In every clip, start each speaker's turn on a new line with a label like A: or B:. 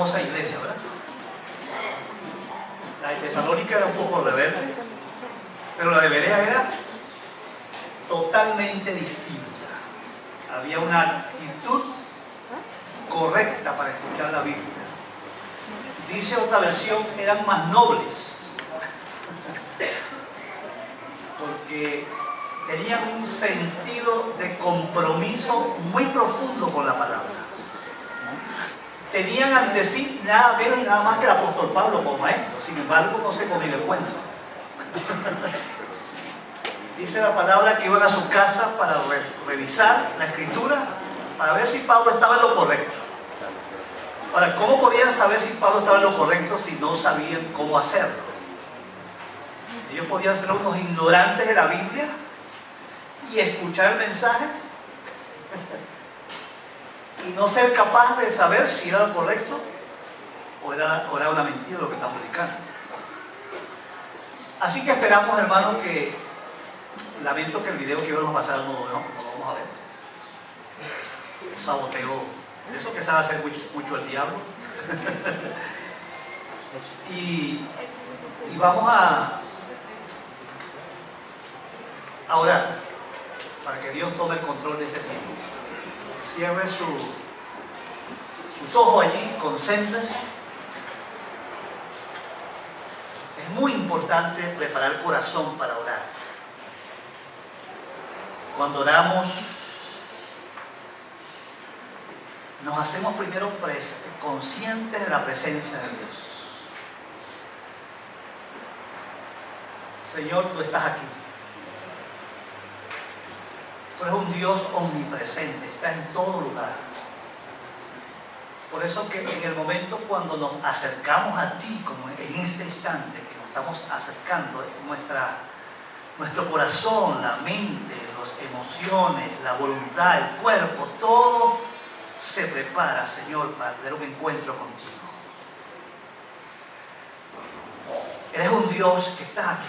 A: hermosa iglesia, ¿verdad? La de Tesalónica era un poco rebelde, pero la de Berea era totalmente distinta. Había una actitud correcta para escuchar la Biblia. Dice otra versión, eran más nobles, porque tenían un sentido de compromiso muy profundo con la palabra. Tenían ante sí nada menos y nada más que el apóstol Pablo como maestro. Sin embargo, no se comían el cuento. Dice la palabra que iban a su casa para revisar la escritura, para ver si Pablo estaba en lo correcto. Ahora, ¿cómo podían saber si Pablo estaba en lo correcto si no sabían cómo hacerlo? Ellos podían ser unos ignorantes de la Biblia y escuchar el mensaje y no ser capaz de saber si era lo correcto o era una mentira lo que estaban predicando. Así que esperamos, hermanos, que lamento que el video que íbamos a pasar no lo vamos a ver. Un saboteo, de eso que sabe hacer mucho el diablo. y vamos a orar para que Dios tome el control de este tiempo. Cierre sus ojos allí, concéntrese. Es muy importante preparar el corazón para orar. Cuando oramos, nos hacemos primero conscientes de la presencia de Dios. Señor, tú estás aquí. Tú eres un Dios omnipresente, está en todo lugar. Por eso que en el momento cuando nos acercamos a ti, como en este instante que nos estamos acercando, nuestro corazón, la mente, las emociones, la voluntad, el cuerpo, todo se prepara, Señor, para tener un encuentro contigo. Eres un Dios que está aquí.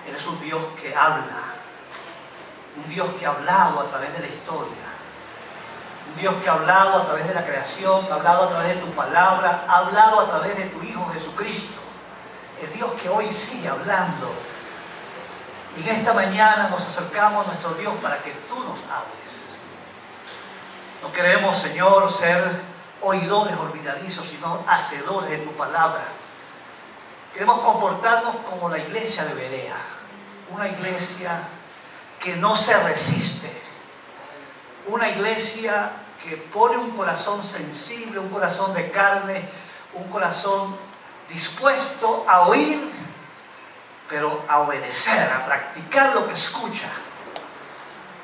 A: Eres un Dios que habla. Un Dios que ha hablado a través de la historia. Un Dios que ha hablado a través de la creación, ha hablado a través de tu palabra, ha hablado a través de tu Hijo Jesucristo. El Dios que hoy sigue hablando. Y en esta mañana nos acercamos a nuestro Dios para que tú nos hables. No queremos, Señor, ser oidores olvidadizos, sino hacedores de tu palabra. Queremos comportarnos como la iglesia de Berea. Una iglesia que no se resiste. Una iglesia que pone un corazón sensible, un corazón de carne, un corazón dispuesto a oír, pero a obedecer, a practicar lo que escucha.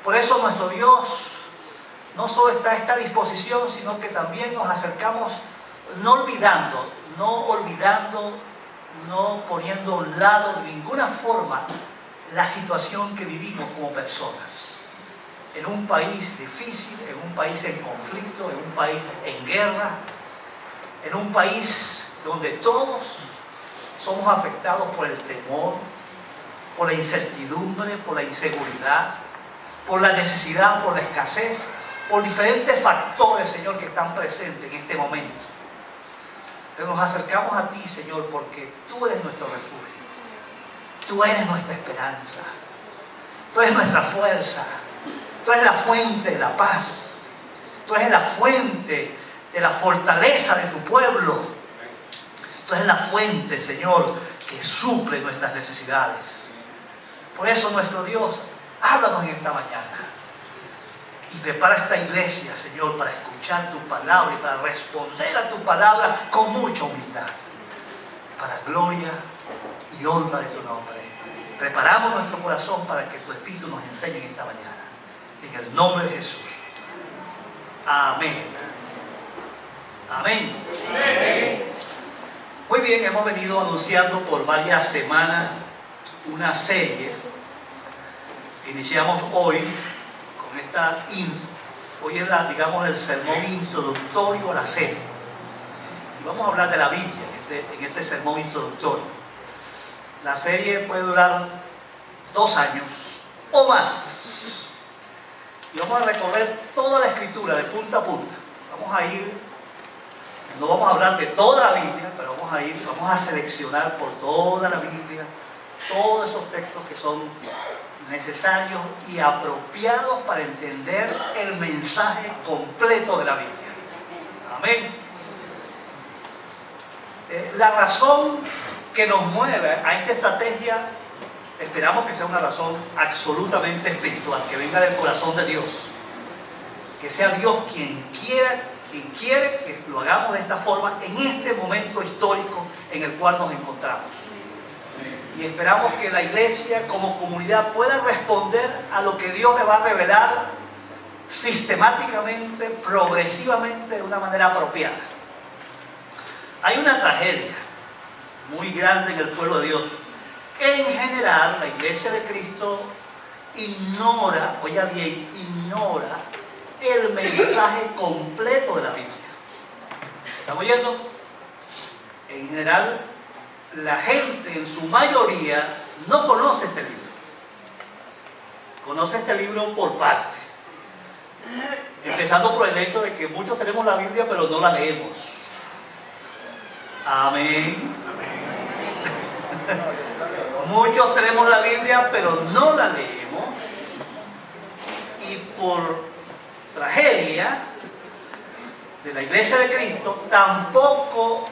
A: Por eso nuestro Dios no solo está a esta disposición, sino que también nos acercamos no olvidando, no poniendo a un lado de ninguna forma la situación que vivimos como personas. En un país difícil, en un país en conflicto, en un país en guerra, en un país donde todos somos afectados por el temor, por la incertidumbre, por la inseguridad, por la necesidad, por la escasez, por diferentes factores, Señor, que están presentes en este momento. Pero nos acercamos a ti, Señor, porque tú eres nuestro refugio. Tú eres nuestra esperanza. Tú eres nuestra fuerza. Tú eres la fuente de la paz. Tú eres la fuente de la fortaleza de tu pueblo. Tú eres la fuente, Señor, que suple nuestras necesidades. Por eso, nuestro Dios, háblanos en esta mañana. Y prepara esta iglesia, Señor, para escuchar tu palabra y para responder a tu palabra con mucha humildad. Para gloria y honra de tu nombre. Preparamos nuestro corazón para que tu Espíritu nos enseñe en esta mañana. En el nombre de Jesús. Amén. Amén. Amén. Muy bien, hemos venido anunciando por varias semanas una serie que iniciamos hoy con esta hoy es el sermón introductorio a la serie. Y vamos a hablar de la Biblia en este sermón introductorio. La serie puede durar 2 años o más. Y vamos a recorrer toda la Escritura de punta a punta. Vamos a ir No vamos a hablar de toda la Biblia, pero vamos a seleccionar por toda la Biblia todos esos textos que son necesarios y apropiados para entender el mensaje completo de la Biblia. Amén. La razón que nos mueve a esta estrategia, esperamos que sea una razón absolutamente espiritual, que venga del corazón de Dios, que sea Dios quien quiere que lo hagamos de esta forma en este momento histórico en el cual nos encontramos. Y esperamos que la iglesia como comunidad pueda responder a lo que Dios le va a revelar sistemáticamente, progresivamente, de una manera apropiada. Hay una tragedia muy grande en el pueblo de Dios. En general, la iglesia de Cristo ignora, oiga bien, ignora el mensaje completo de la Biblia. ¿Estamos oyendo? En general, la gente en su mayoría no conoce este libro. Conoce este libro por parte. Empezando por el hecho de que muchos tenemos la Biblia pero no la leemos. Amén. Muchos tenemos la Biblia pero no la leemos. Y por tragedia de la iglesia de Cristo, tampoco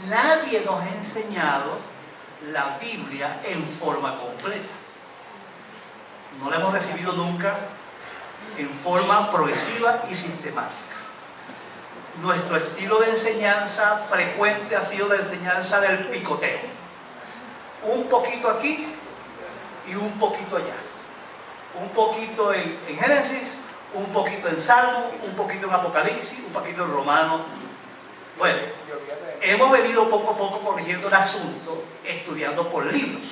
A: nadie nos ha enseñado la Biblia en forma completa. No la hemos recibido nunca en forma progresiva y sistemática. Nuestro estilo de enseñanza frecuente ha sido la enseñanza del picoteo. Un poquito aquí y un poquito allá. Un poquito en Génesis, un poquito en Salmo, un poquito en Apocalipsis, un poquito en Romanos. Bueno, hemos venido poco a poco corrigiendo el asunto, estudiando por libros,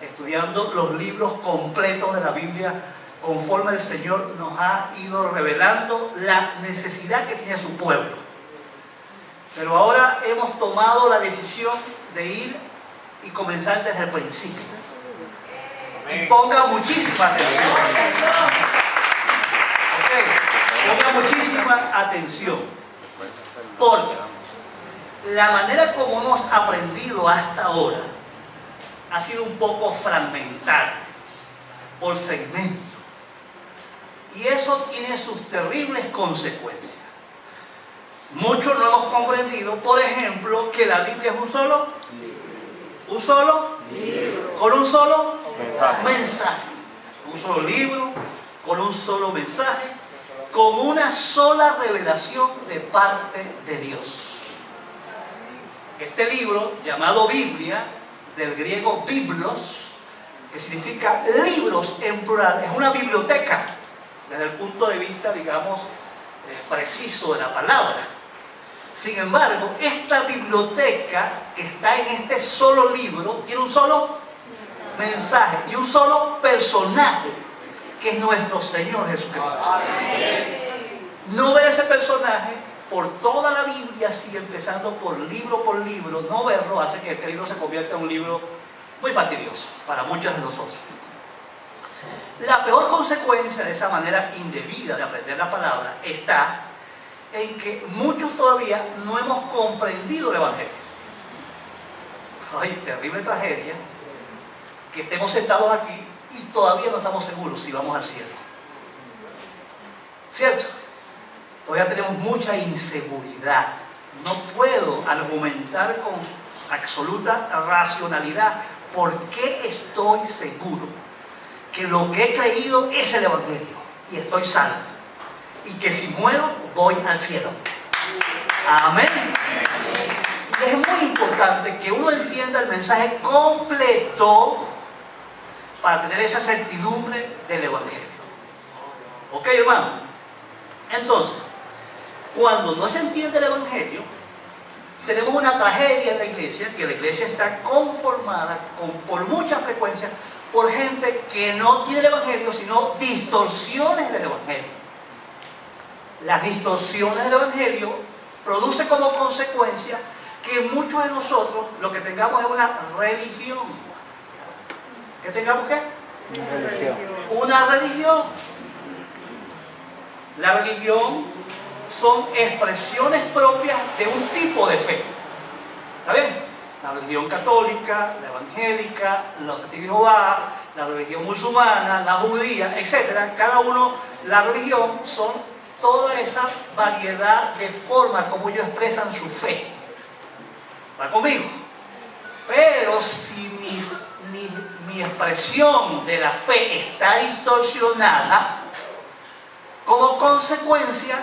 A: estudiando los libros completos de la Biblia, conforme el Señor nos ha ido revelando la necesidad que tiene su pueblo. Pero ahora hemos tomado la decisión de ir y comenzar desde el principio. Y ponga muchísima atención. Ponga muchísima atención. Porque la manera como hemos aprendido hasta ahora ha sido un poco fragmentada por segmentos. Y eso tiene sus terribles consecuencias. Muchos no hemos comprendido, por ejemplo, que la Biblia es un solo libro, con un solo mensaje. Un solo libro, con un solo mensaje, con una sola revelación de parte de Dios. Este libro, llamado Biblia, del griego biblos, que significa libros en plural, es una biblioteca, desde el punto de vista, digamos, preciso de la palabra. Sin embargo, esta biblioteca que está en este solo libro, tiene un solo mensaje y un solo personaje, que es nuestro Señor Jesucristo. No ver ese personaje por toda la Biblia, así empezando por libro, no verlo hace que este libro se convierta en un libro muy fastidioso para muchos de nosotros. La peor consecuencia de esa manera indebida de aprender la palabra está en que muchos todavía no hemos comprendido el Evangelio. Ay, terrible tragedia que estemos sentados aquí y todavía no estamos seguros si vamos al cielo. ¿Cierto? Todavía tenemos mucha inseguridad. No puedo argumentar con absoluta racionalidad por qué estoy seguro que lo que he creído es el Evangelio y estoy salvo, y que si muero voy al cielo. Amén. Y es muy importante que uno entienda el mensaje completo para tener esa certidumbre del Evangelio. ¿Ok, hermano? Entonces, cuando no se entiende el Evangelio, tenemos una tragedia en la iglesia, que la iglesia está conformada por mucha frecuencia por gente que no tiene el Evangelio, sino distorsiones del Evangelio. Las distorsiones del Evangelio producen como consecuencia que muchos de nosotros lo que tengamos es una religión. ¿Qué tengamos qué? Una religión. La religión son expresiones propias de un tipo de fe. ¿Está bien? La religión católica, la evangélica, los testigos de Jehová, la religión musulmana, la judía, etc. Cada uno, la religión son toda esa variedad de formas como ellos expresan su fe. ¿Va conmigo? Pero si mi expresión de la fe está distorsionada, como consecuencia,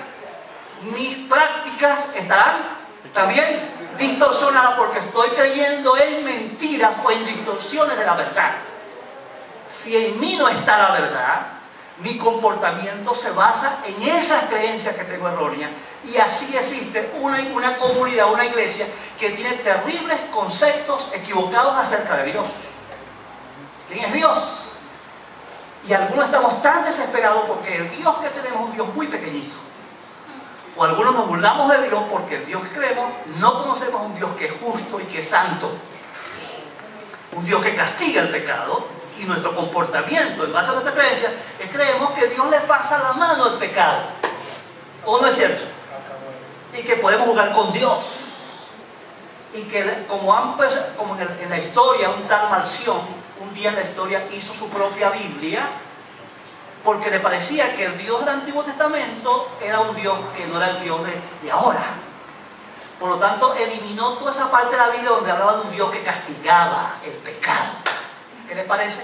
A: mis prácticas estarán también distorsionadas porque estoy creyendo en mentiras o en distorsiones de la verdad. Si en mí no está la verdad, mi comportamiento se basa en esas creencias que tengo erróneas, y así existe una comunidad, una iglesia que tiene terribles conceptos equivocados acerca de Dios. ¿Quién es Dios? Y algunos estamos tan desesperados porque el Dios que tenemos es un Dios muy pequeñito. O algunos nos burlamos de Dios porque el Dios que creemos no conocemos un Dios que es justo y que es santo. Un Dios que castiga el pecado, y nuestro comportamiento en base a nuestra creencia es creemos que Dios le pasa la mano al pecado. ¿O no es cierto? Y que podemos jugar con Dios. Y que como en la historia, un tal Marción, un día en la historia hizo su propia Biblia, porque le parecía que el Dios del Antiguo Testamento era un Dios que no era el Dios de ahora. Por lo tanto, eliminó toda esa parte de la Biblia donde hablaba de un Dios que castigaba el pecado. ¿Qué les parece?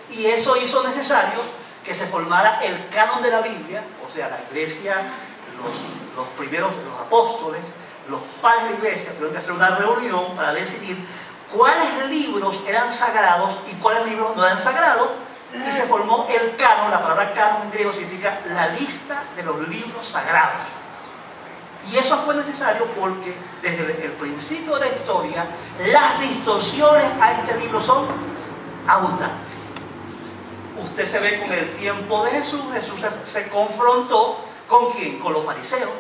A: Y eso hizo necesario que se formara el canon de la Biblia, o sea, la iglesia, los primeros, los apóstoles, los padres de la iglesia, tuvieron que hacer una reunión para decidir cuáles libros eran sagrados y cuáles libros no eran sagrados, y se formó el canon. La palabra canon en griego significa la lista de los libros sagrados. Y eso fue necesario porque desde el principio de la historia las distorsiones a este libro son abundantes. Usted se ve con el tiempo de Jesús. Jesús se confrontó ¿con quién? Con los fariseos,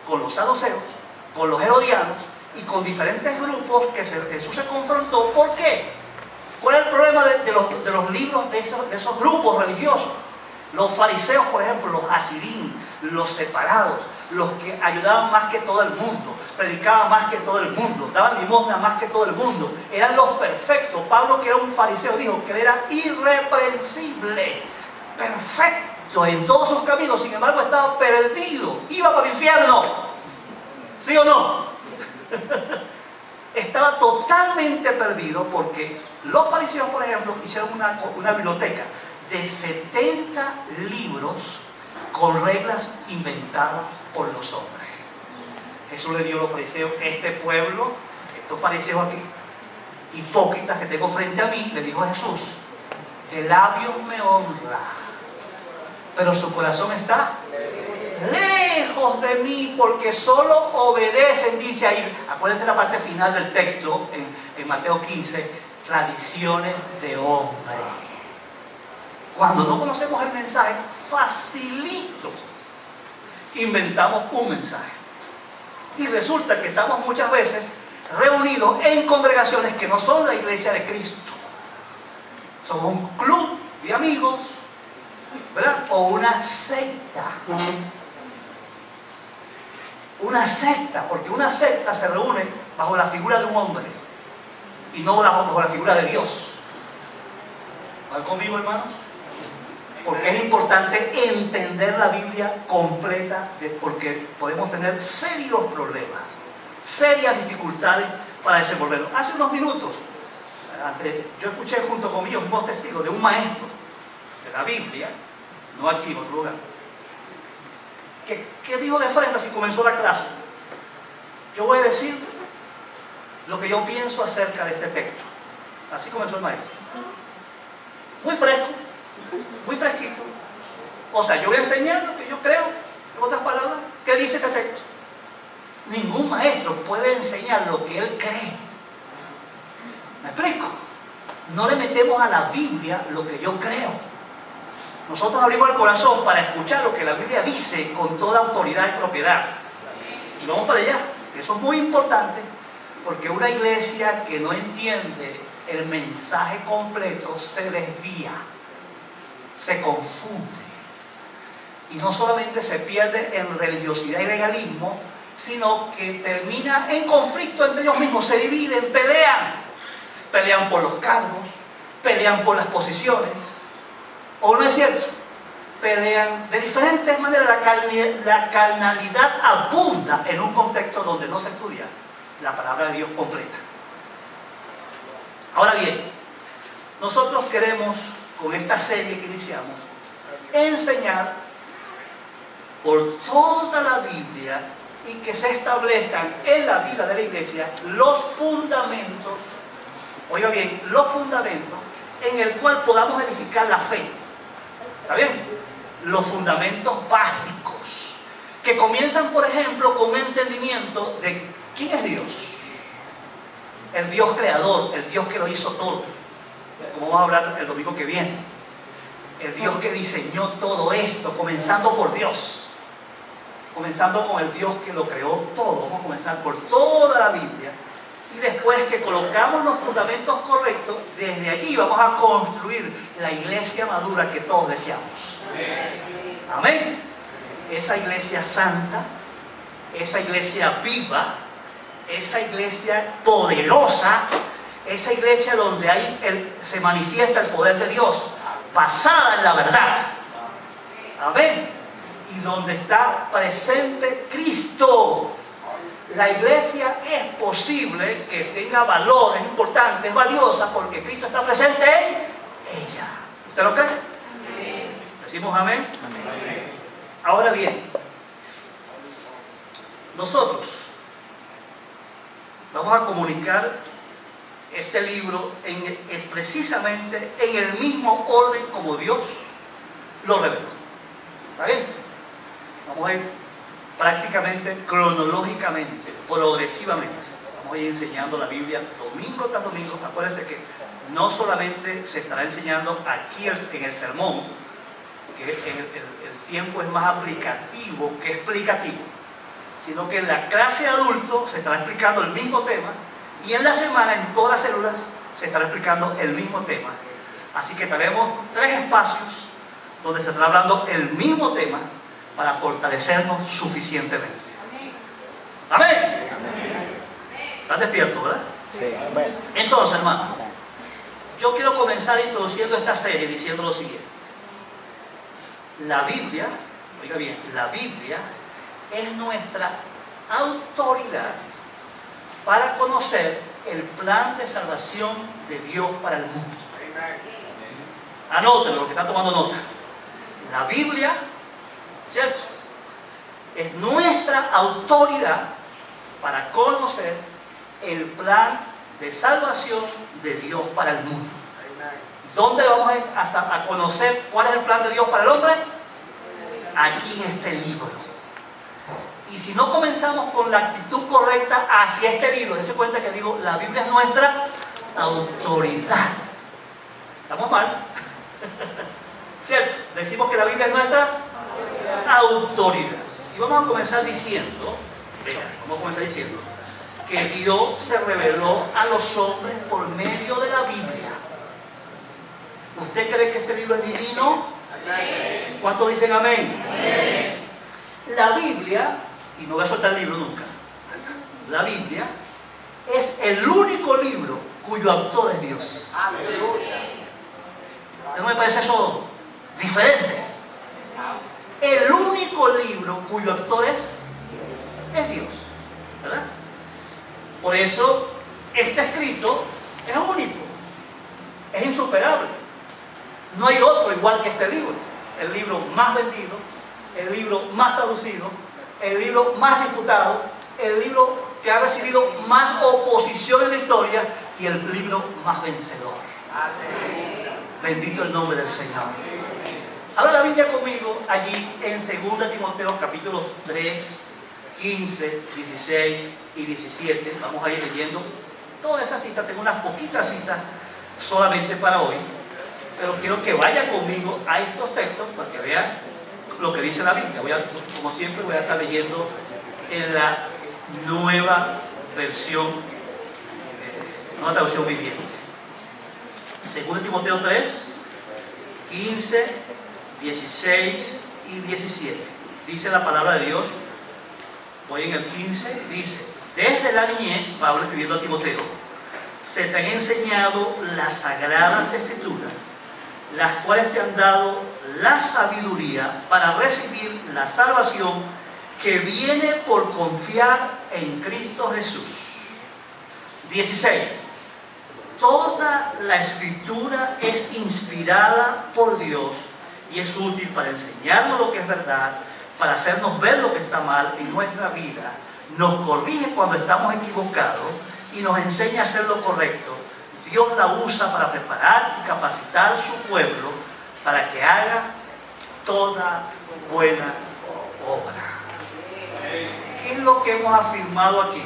A: con los saduceos, con los herodianos y con diferentes grupos que Jesús se confrontó. ¿Por qué? ¿Cuál es el problema de los libros de esos grupos religiosos? Los fariseos, por ejemplo, los hasidim, los separados, los que ayudaban más que todo el mundo, predicaban más que todo el mundo, daban limosna más que todo el mundo, eran los perfectos. Pablo, que era un fariseo, dijo que él era irreprensible, perfecto en todos sus caminos, sin embargo estaba perdido, iba para el infierno. ¿Sí o no? Estaba totalmente perdido porque los fariseos, por ejemplo, hicieron una biblioteca de 70 libros con reglas inventadas por los hombres. Jesús le dio a los fariseos: este pueblo, estos fariseos aquí, hipócritas que tengo frente a mí, le dijo a Jesús, de labios me honra, pero su corazón está lejos de mí, porque solo obedecen, dice ahí, acuérdense la parte final del texto en Mateo 15, tradiciones de hombre. Cuando no conocemos el mensaje, facilito inventamos un mensaje. Y resulta que estamos muchas veces reunidos en congregaciones que no son la iglesia de Cristo. Somos un club de amigos, ¿verdad? O una secta. Una secta, porque una secta se reúne bajo la figura de un hombre y no bajo la figura de Dios. ¿Van conmigo, hermanos? Porque es importante entender la Biblia completa, porque podemos tener serios problemas, serias dificultades para desenvolverlo. Hace unos minutos, yo escuché junto conmigo, fuimos testigos de un maestro de la Biblia, no aquí en otro lugar, que dijo de frente, así comenzó la clase: yo voy a decir lo que yo pienso acerca de este texto. Así comenzó el maestro. Muy fresco, muy fresquito. O sea, yo voy a enseñar lo que yo creo, en otras palabras, ¿qué dice este texto? Ningún maestro puede enseñar lo que él cree. ¿Me explico? No le metemos a la Biblia lo que yo creo. Nosotros abrimos el corazón para escuchar lo que la Biblia dice con toda autoridad y propiedad. Y vamos para allá. Eso es muy importante, porque una iglesia que no entiende el mensaje completo se desvía, se confunde. Y no solamente se pierde en religiosidad y legalismo, sino que termina en conflicto entre ellos mismos, se dividen, pelean por los cargos, pelean por las posiciones, ¿o no es cierto? Pelean de diferentes maneras. La carnalidad abunda en un contexto donde no se estudia la palabra de Dios completa. Ahora bien, nosotros queremos, con esta serie que iniciamos, enseñar por toda la Biblia y que se establezcan en la vida de la iglesia los fundamentos, oiga bien, los fundamentos en el cual podamos edificar la fe. ¿Está bien? Los fundamentos básicos, que comienzan, por ejemplo, con un entendimiento de quién es Dios. El Dios creador, el Dios que lo hizo todo, como vamos a hablar el domingo que viene. El Dios que diseñó todo esto, comenzando por Dios. Comenzando con el Dios que lo creó todo. Vamos a comenzar por toda la Biblia. Y después que colocamos los fundamentos correctos, desde allí vamos a construir la iglesia madura que todos deseamos. Amén. Esa iglesia santa, esa iglesia viva, esa iglesia poderosa, esa iglesia donde se manifiesta el poder de Dios, basada en la verdad. Amén. Y donde está presente Cristo. La iglesia es posible que tenga valores importantes, valiosas, porque Cristo está presente en ella. ¿Usted lo cree? ¿Decimos amén? Amén. Ahora bien, nosotros vamos a comunicar este libro precisamente en el mismo orden como Dios lo reveló. ¿Está bien? Vamos a ir prácticamente, cronológicamente, progresivamente. Vamos a ir enseñando la Biblia domingo tras domingo. Acuérdense que no solamente se estará enseñando aquí en el sermón, que el tiempo es más aplicativo que explicativo, sino que en la clase de adultos se estará explicando el mismo tema, y en la semana en todas las células se estará explicando el mismo tema. Así que tenemos 3 espacios donde se estará hablando el mismo tema para fortalecernos suficientemente. Amén. ¿Estás despierto, verdad?
B: Sí.
A: Entonces, hermano, yo quiero comenzar introduciendo esta serie diciendo lo siguiente. La Biblia, oiga bien, la Biblia es nuestra autoridad para conocer el plan de salvación de Dios para el mundo. Anótenlo, los que están tomando nota. La Biblia, ¿cierto?, es nuestra autoridad para conocer el plan de salvación de Dios para el mundo. ¿Dónde vamos a conocer cuál es el plan de Dios para el hombre? Aquí en este libro. Y si no comenzamos con la actitud correcta hacia este libro, dése cuenta que digo, la Biblia es nuestra autoridad. ¿Estamos mal? ¿Cierto? Decimos que la Biblia es nuestra autoridad. Y vamos a comenzar diciendo, que Dios se reveló a los hombres por medio de la Biblia. ¿Usted cree que este libro es divino? Amén. ¿Cuántos dicen amén? Amén. La Biblia, y no voy a soltar el libro nunca, la Biblia es el único libro cuyo autor es Dios. ¿No me parece eso diferente? El único libro cuyo autor es Dios, ¿verdad? Por eso este escrito es único, es insuperable. No hay otro igual que este libro. El libro más vendido, el libro más traducido, el libro más disputado, el libro que ha recibido más oposición en la historia y el libro más vencedor. Bendito el nombre del Señor. Habla la Biblia conmigo allí en 2 Timoteo capítulos 3, 15, 16 y 17. Vamos a ir leyendo todas esas citas. Tengo unas poquitas citas solamente para hoy, pero quiero que vayan conmigo a estos textos para que vean lo que dice la Biblia. Como siempre voy a estar leyendo en la nueva versión, nueva traducción viviente. 2 Timoteo 3, 15, 16 y 17. Dice la palabra de Dios, voy en el 15, dice: desde la niñez, Pablo escribiendo a Timoteo, se te han enseñado las sagradas escrituras, las cuales te han dado la sabiduría para recibir la salvación que viene por confiar en Cristo Jesús. 16. Toda la escritura es inspirada por Dios y es útil para enseñarnos lo que es verdad, para hacernos ver lo que está mal en nuestra vida, nos corrige cuando estamos equivocados y nos enseña a hacer lo correcto. Dios la usa para preparar y capacitar a su pueblo para que haga toda buena obra. ¿Qué es lo que hemos afirmado aquí?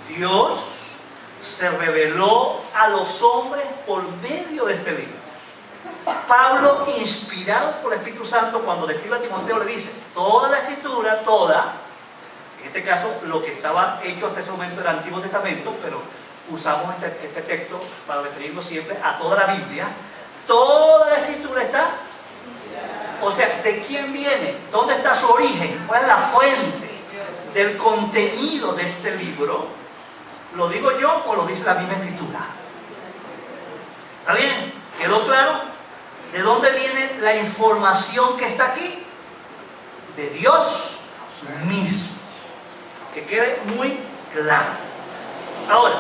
A: Dios se reveló a los hombres por medio de este libro. Pablo, inspirado por el Espíritu Santo, cuando le escribe a Timoteo, le dice: toda la escritura, toda, en este caso lo que estaba hecho hasta ese momento era el Antiguo Testamento, pero usamos este texto para referirnos siempre a toda la Biblia. Toda la escritura está, o sea, ¿de quién viene? ¿Dónde está su origen? ¿Cuál es la fuente del contenido de este libro? ¿Lo digo yo o lo dice la misma escritura? ¿Está bien? ¿Quedó claro? ¿De dónde viene la información que está aquí? De Dios mismo. Que quede muy claro. Ahora,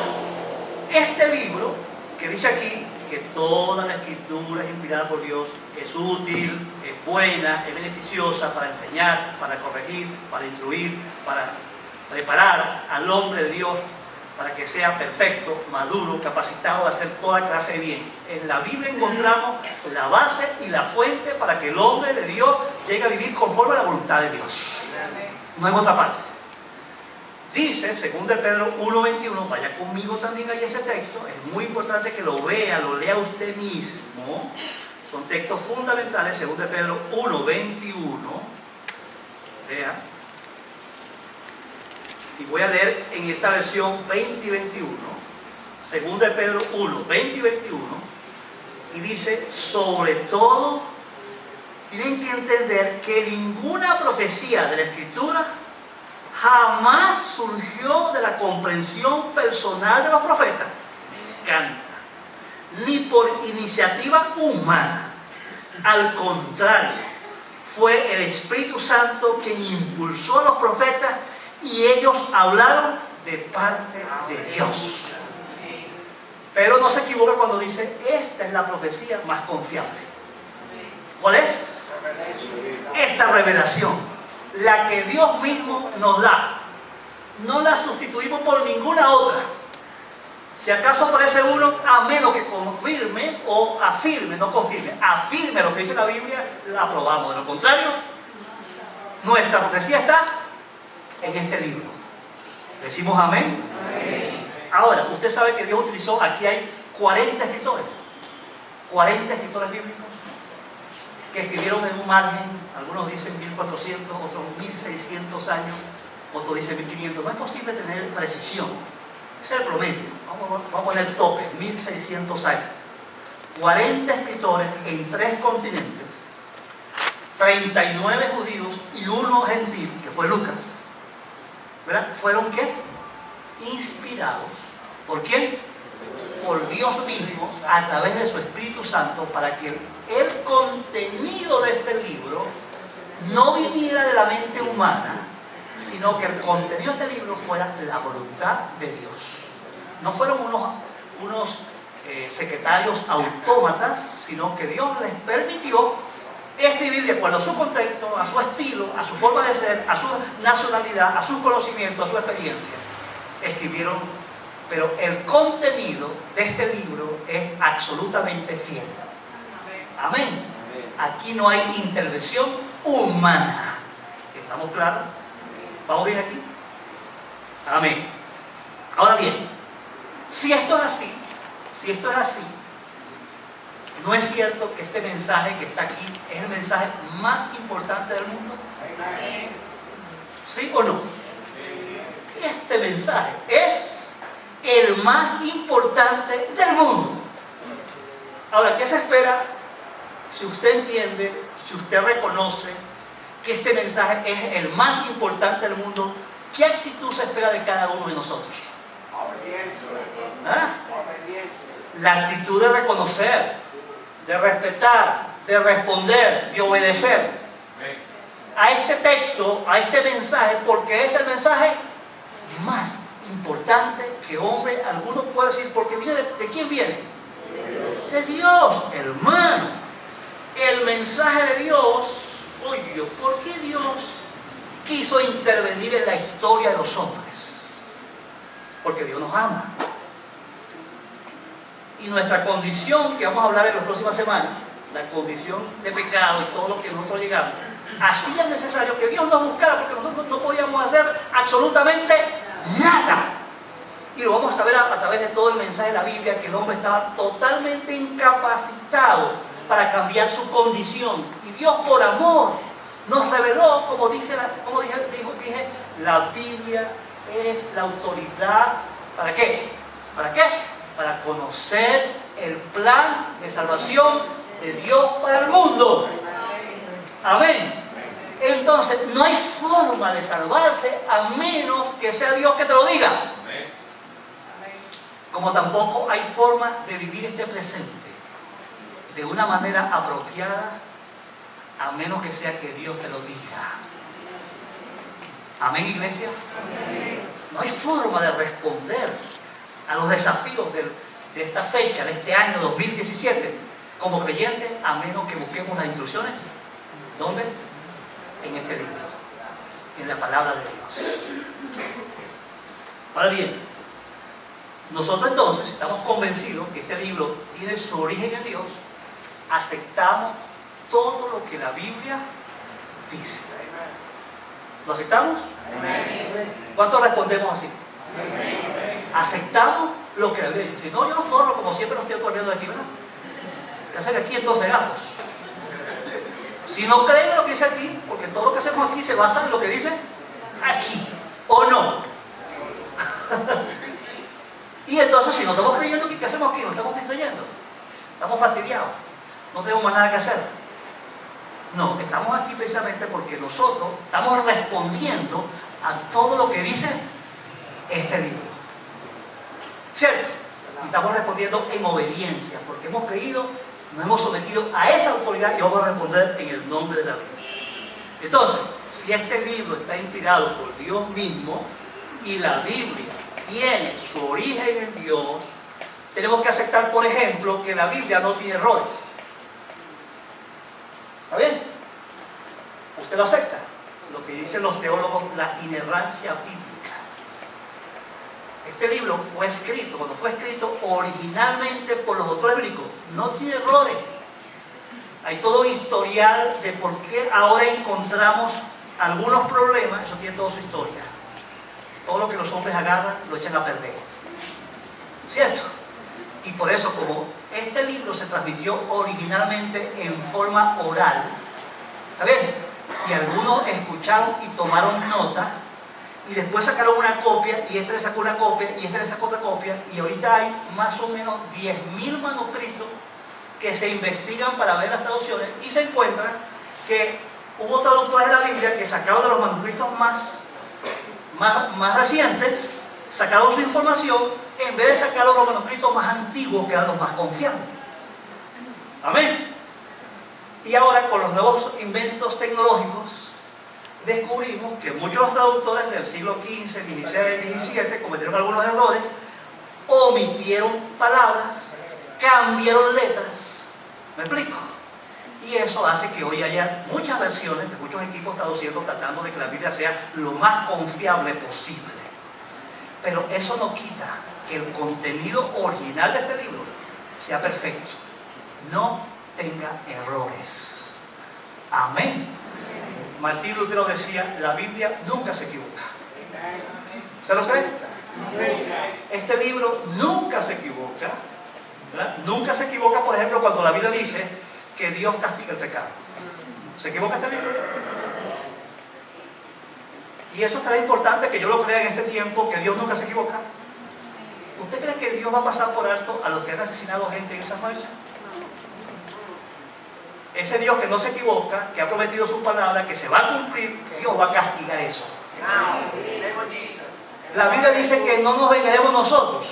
A: este libro que dice aquí que toda la escritura es inspirada por Dios, es útil, es buena, es beneficiosa para enseñar, para corregir, para instruir, para preparar al hombre de Dios para que sea perfecto, maduro, capacitado de hacer toda clase de bien. En la Biblia encontramos la base y la fuente para que el hombre de Dios llegue a vivir conforme a la voluntad de Dios. No en otra parte. Dice, 2 Pedro 1:21, vaya conmigo también ahí ese texto, es muy importante que lo vea, lo lea usted mismo. Son textos fundamentales, 2 Pedro 1:21. Vea. Y voy a leer en esta versión 20 y 21, 2 Pedro 1, 20 y 21, y dice: sobre todo, tienen que entender que ninguna profecía de la Escritura jamás surgió de la comprensión personal de los profetas. Me encanta. Ni por iniciativa humana. Al contrario, fue el Espíritu Santo quien impulsó a los profetas y ellos hablaron de parte de Dios. Pero no se equivoca cuando dice: esta es la profecía más confiable. ¿Cuál es? Esta revelación, la que Dios mismo nos da. No la sustituimos por ninguna otra. Si acaso aparece uno, a menos que confirme o afirme, no confirme, afirme lo que dice la Biblia, la aprobamos. De lo contrario, nuestra profecía está en este libro. ¿Decimos amén? Amén. Ahora, usted sabe que Dios utilizó, aquí hay 40 escritores. 40 escritores bíblicos que escribieron en un margen, algunos dicen 1400, otros 1600 años, otros dicen 1500. No es posible tener precisión. Ese es el promedio. Vamos a poner tope, 1600 años. 40 escritores en 3 continentes, 39 judíos y 1 gentil, que fue Lucas. ¿Verdad? ¿Fueron qué? Inspirados. ¿Por quién? Por Dios mismo, a través de su Espíritu Santo, para que el contenido de este libro no viniera de la mente humana, sino que el contenido de este libro fuera la voluntad de Dios. No fueron unos secretarios autómatas, sino que Dios les permitió escribir de acuerdo a su contexto, a su estilo, a su forma de ser, a su nacionalidad, a sus conocimientos, a su experiencia. Escribieron, pero el contenido de este libro es absolutamente fiel. Amén. Aquí no hay intervención humana. ¿Estamos claros? ¿Vamos bien aquí? Amén. Ahora bien, si esto es así, ¿no es cierto que este mensaje que está aquí es el mensaje más importante del mundo? ¿Sí o no? Este mensaje es el más importante del mundo. Ahora, ¿qué se espera si usted entiende, si si usted reconoce que este mensaje es el más importante del mundo, ¿qué actitud se espera de cada uno de nosotros? ¿Ah? La actitud de reconocer, de respetar, de responder, de obedecer a este texto, a este mensaje, porque es el mensaje más importante que hombre alguno puede decir, porque viene ¿de quién viene? De Dios, hermano. El mensaje de Dios, oye, ¿por qué Dios quiso intervenir en la historia de los hombres? Porque Dios nos ama. Y nuestra condición, que vamos a hablar en las próximas semanas, la condición de pecado y todo lo que nosotros llegamos, hacía necesario que Dios nos buscara, porque nosotros no podíamos hacer absolutamente nada. Y lo vamos a ver a través de todo el mensaje de la Biblia, que el hombre estaba totalmente incapacitado para cambiar su condición. Y Dios, por amor, nos reveló, como dije, la Biblia es la autoridad. ¿Para qué? ¿Para qué? Para conocer el plan de salvación de Dios para el mundo. Amén. Entonces, no hay forma de salvarse a menos que sea Dios que te lo diga. Como tampoco hay forma de vivir este presente de una manera apropiada a menos que sea que Dios te lo diga. Amén, iglesia. No hay forma de responder a los desafíos de esta fecha, de este año 2017, como creyentes, a menos que busquemos las instrucciones. ¿Dónde? En este libro, en la palabra de Dios. Ahora bien, nosotros entonces estamos convencidos que este libro tiene su origen en Dios, aceptamos todo lo que la Biblia dice. ¿Lo aceptamos? ¿Cuántos respondemos así? Aceptamos lo que la Biblia dice. Si no, yo no corro como siempre lo estoy corriendo de aquí, ¿verdad? ¿Qué hacer aquí en 12 gafos? Si no creen en lo que dice aquí, porque todo lo que hacemos aquí se basa en lo que dice aquí, ¿o no? Y entonces, si no estamos creyendo, ¿qué hacemos aquí? Nos estamos distrayendo, estamos fastidiados, no tenemos más nada que hacer. No, estamos aquí precisamente porque nosotros estamos respondiendo a todo lo que dice este libro, ¿cierto? Y estamos respondiendo en obediencia, porque hemos creído, nos hemos sometido a esa autoridad y vamos a responder en el nombre de la Biblia. Entonces, si este libro está inspirado por Dios mismo y la Biblia tiene su origen en Dios, tenemos que aceptar, por ejemplo, que la Biblia no tiene errores. ¿Está bien? ¿Usted lo acepta? Lo que dicen los teólogos, la inerrancia bíblica. Este libro fue escrito, cuando fue escrito originalmente por los autores bíblicos, no tiene errores. Hay todo historial de por qué ahora encontramos algunos problemas, eso tiene toda su historia. Todo lo que los hombres agarran lo echan a perder, ¿cierto? Y por eso, como este libro se transmitió originalmente en forma oral, ¿está bien? Y algunos escucharon y tomaron nota, y después sacaron una copia, y este le sacó una copia, y este le sacó otra copia, y ahorita hay más o menos 10.000 manuscritos que se investigan para ver las traducciones, y se encuentra que hubo traductores de la Biblia que sacaron de los manuscritos más recientes, sacaron su información, en vez de sacar los manuscritos más antiguos, que eran los más confiables. Amén. Y ahora, con los nuevos inventos tecnológicos, descubrimos que muchos de los traductores del siglo XV, XVI, XVII cometieron algunos errores, omitieron palabras, cambiaron letras. ¿Me explico? Y eso hace que hoy haya muchas versiones de muchos equipos traduciendo, tratando de que la Biblia sea lo más confiable posible. Pero eso no quita que el contenido original de este libro sea perfecto, no tenga errores. Amén. Martín Lutero decía, la Biblia nunca se equivoca. ¿Usted lo cree? Este libro nunca se equivoca, ¿verdad? Nunca se equivoca, por ejemplo, cuando la Biblia dice que Dios castiga el pecado. ¿Se equivoca este libro? Y eso será importante que yo lo crea en este tiempo, que Dios nunca se equivoca. ¿Usted cree que Dios va a pasar por alto a los que han asesinado gente en esas marchas? Ese Dios que no se equivoca, que ha prometido su palabra, que se va a cumplir, Dios va a castigar eso. La Biblia dice que no nos vengaremos nosotros.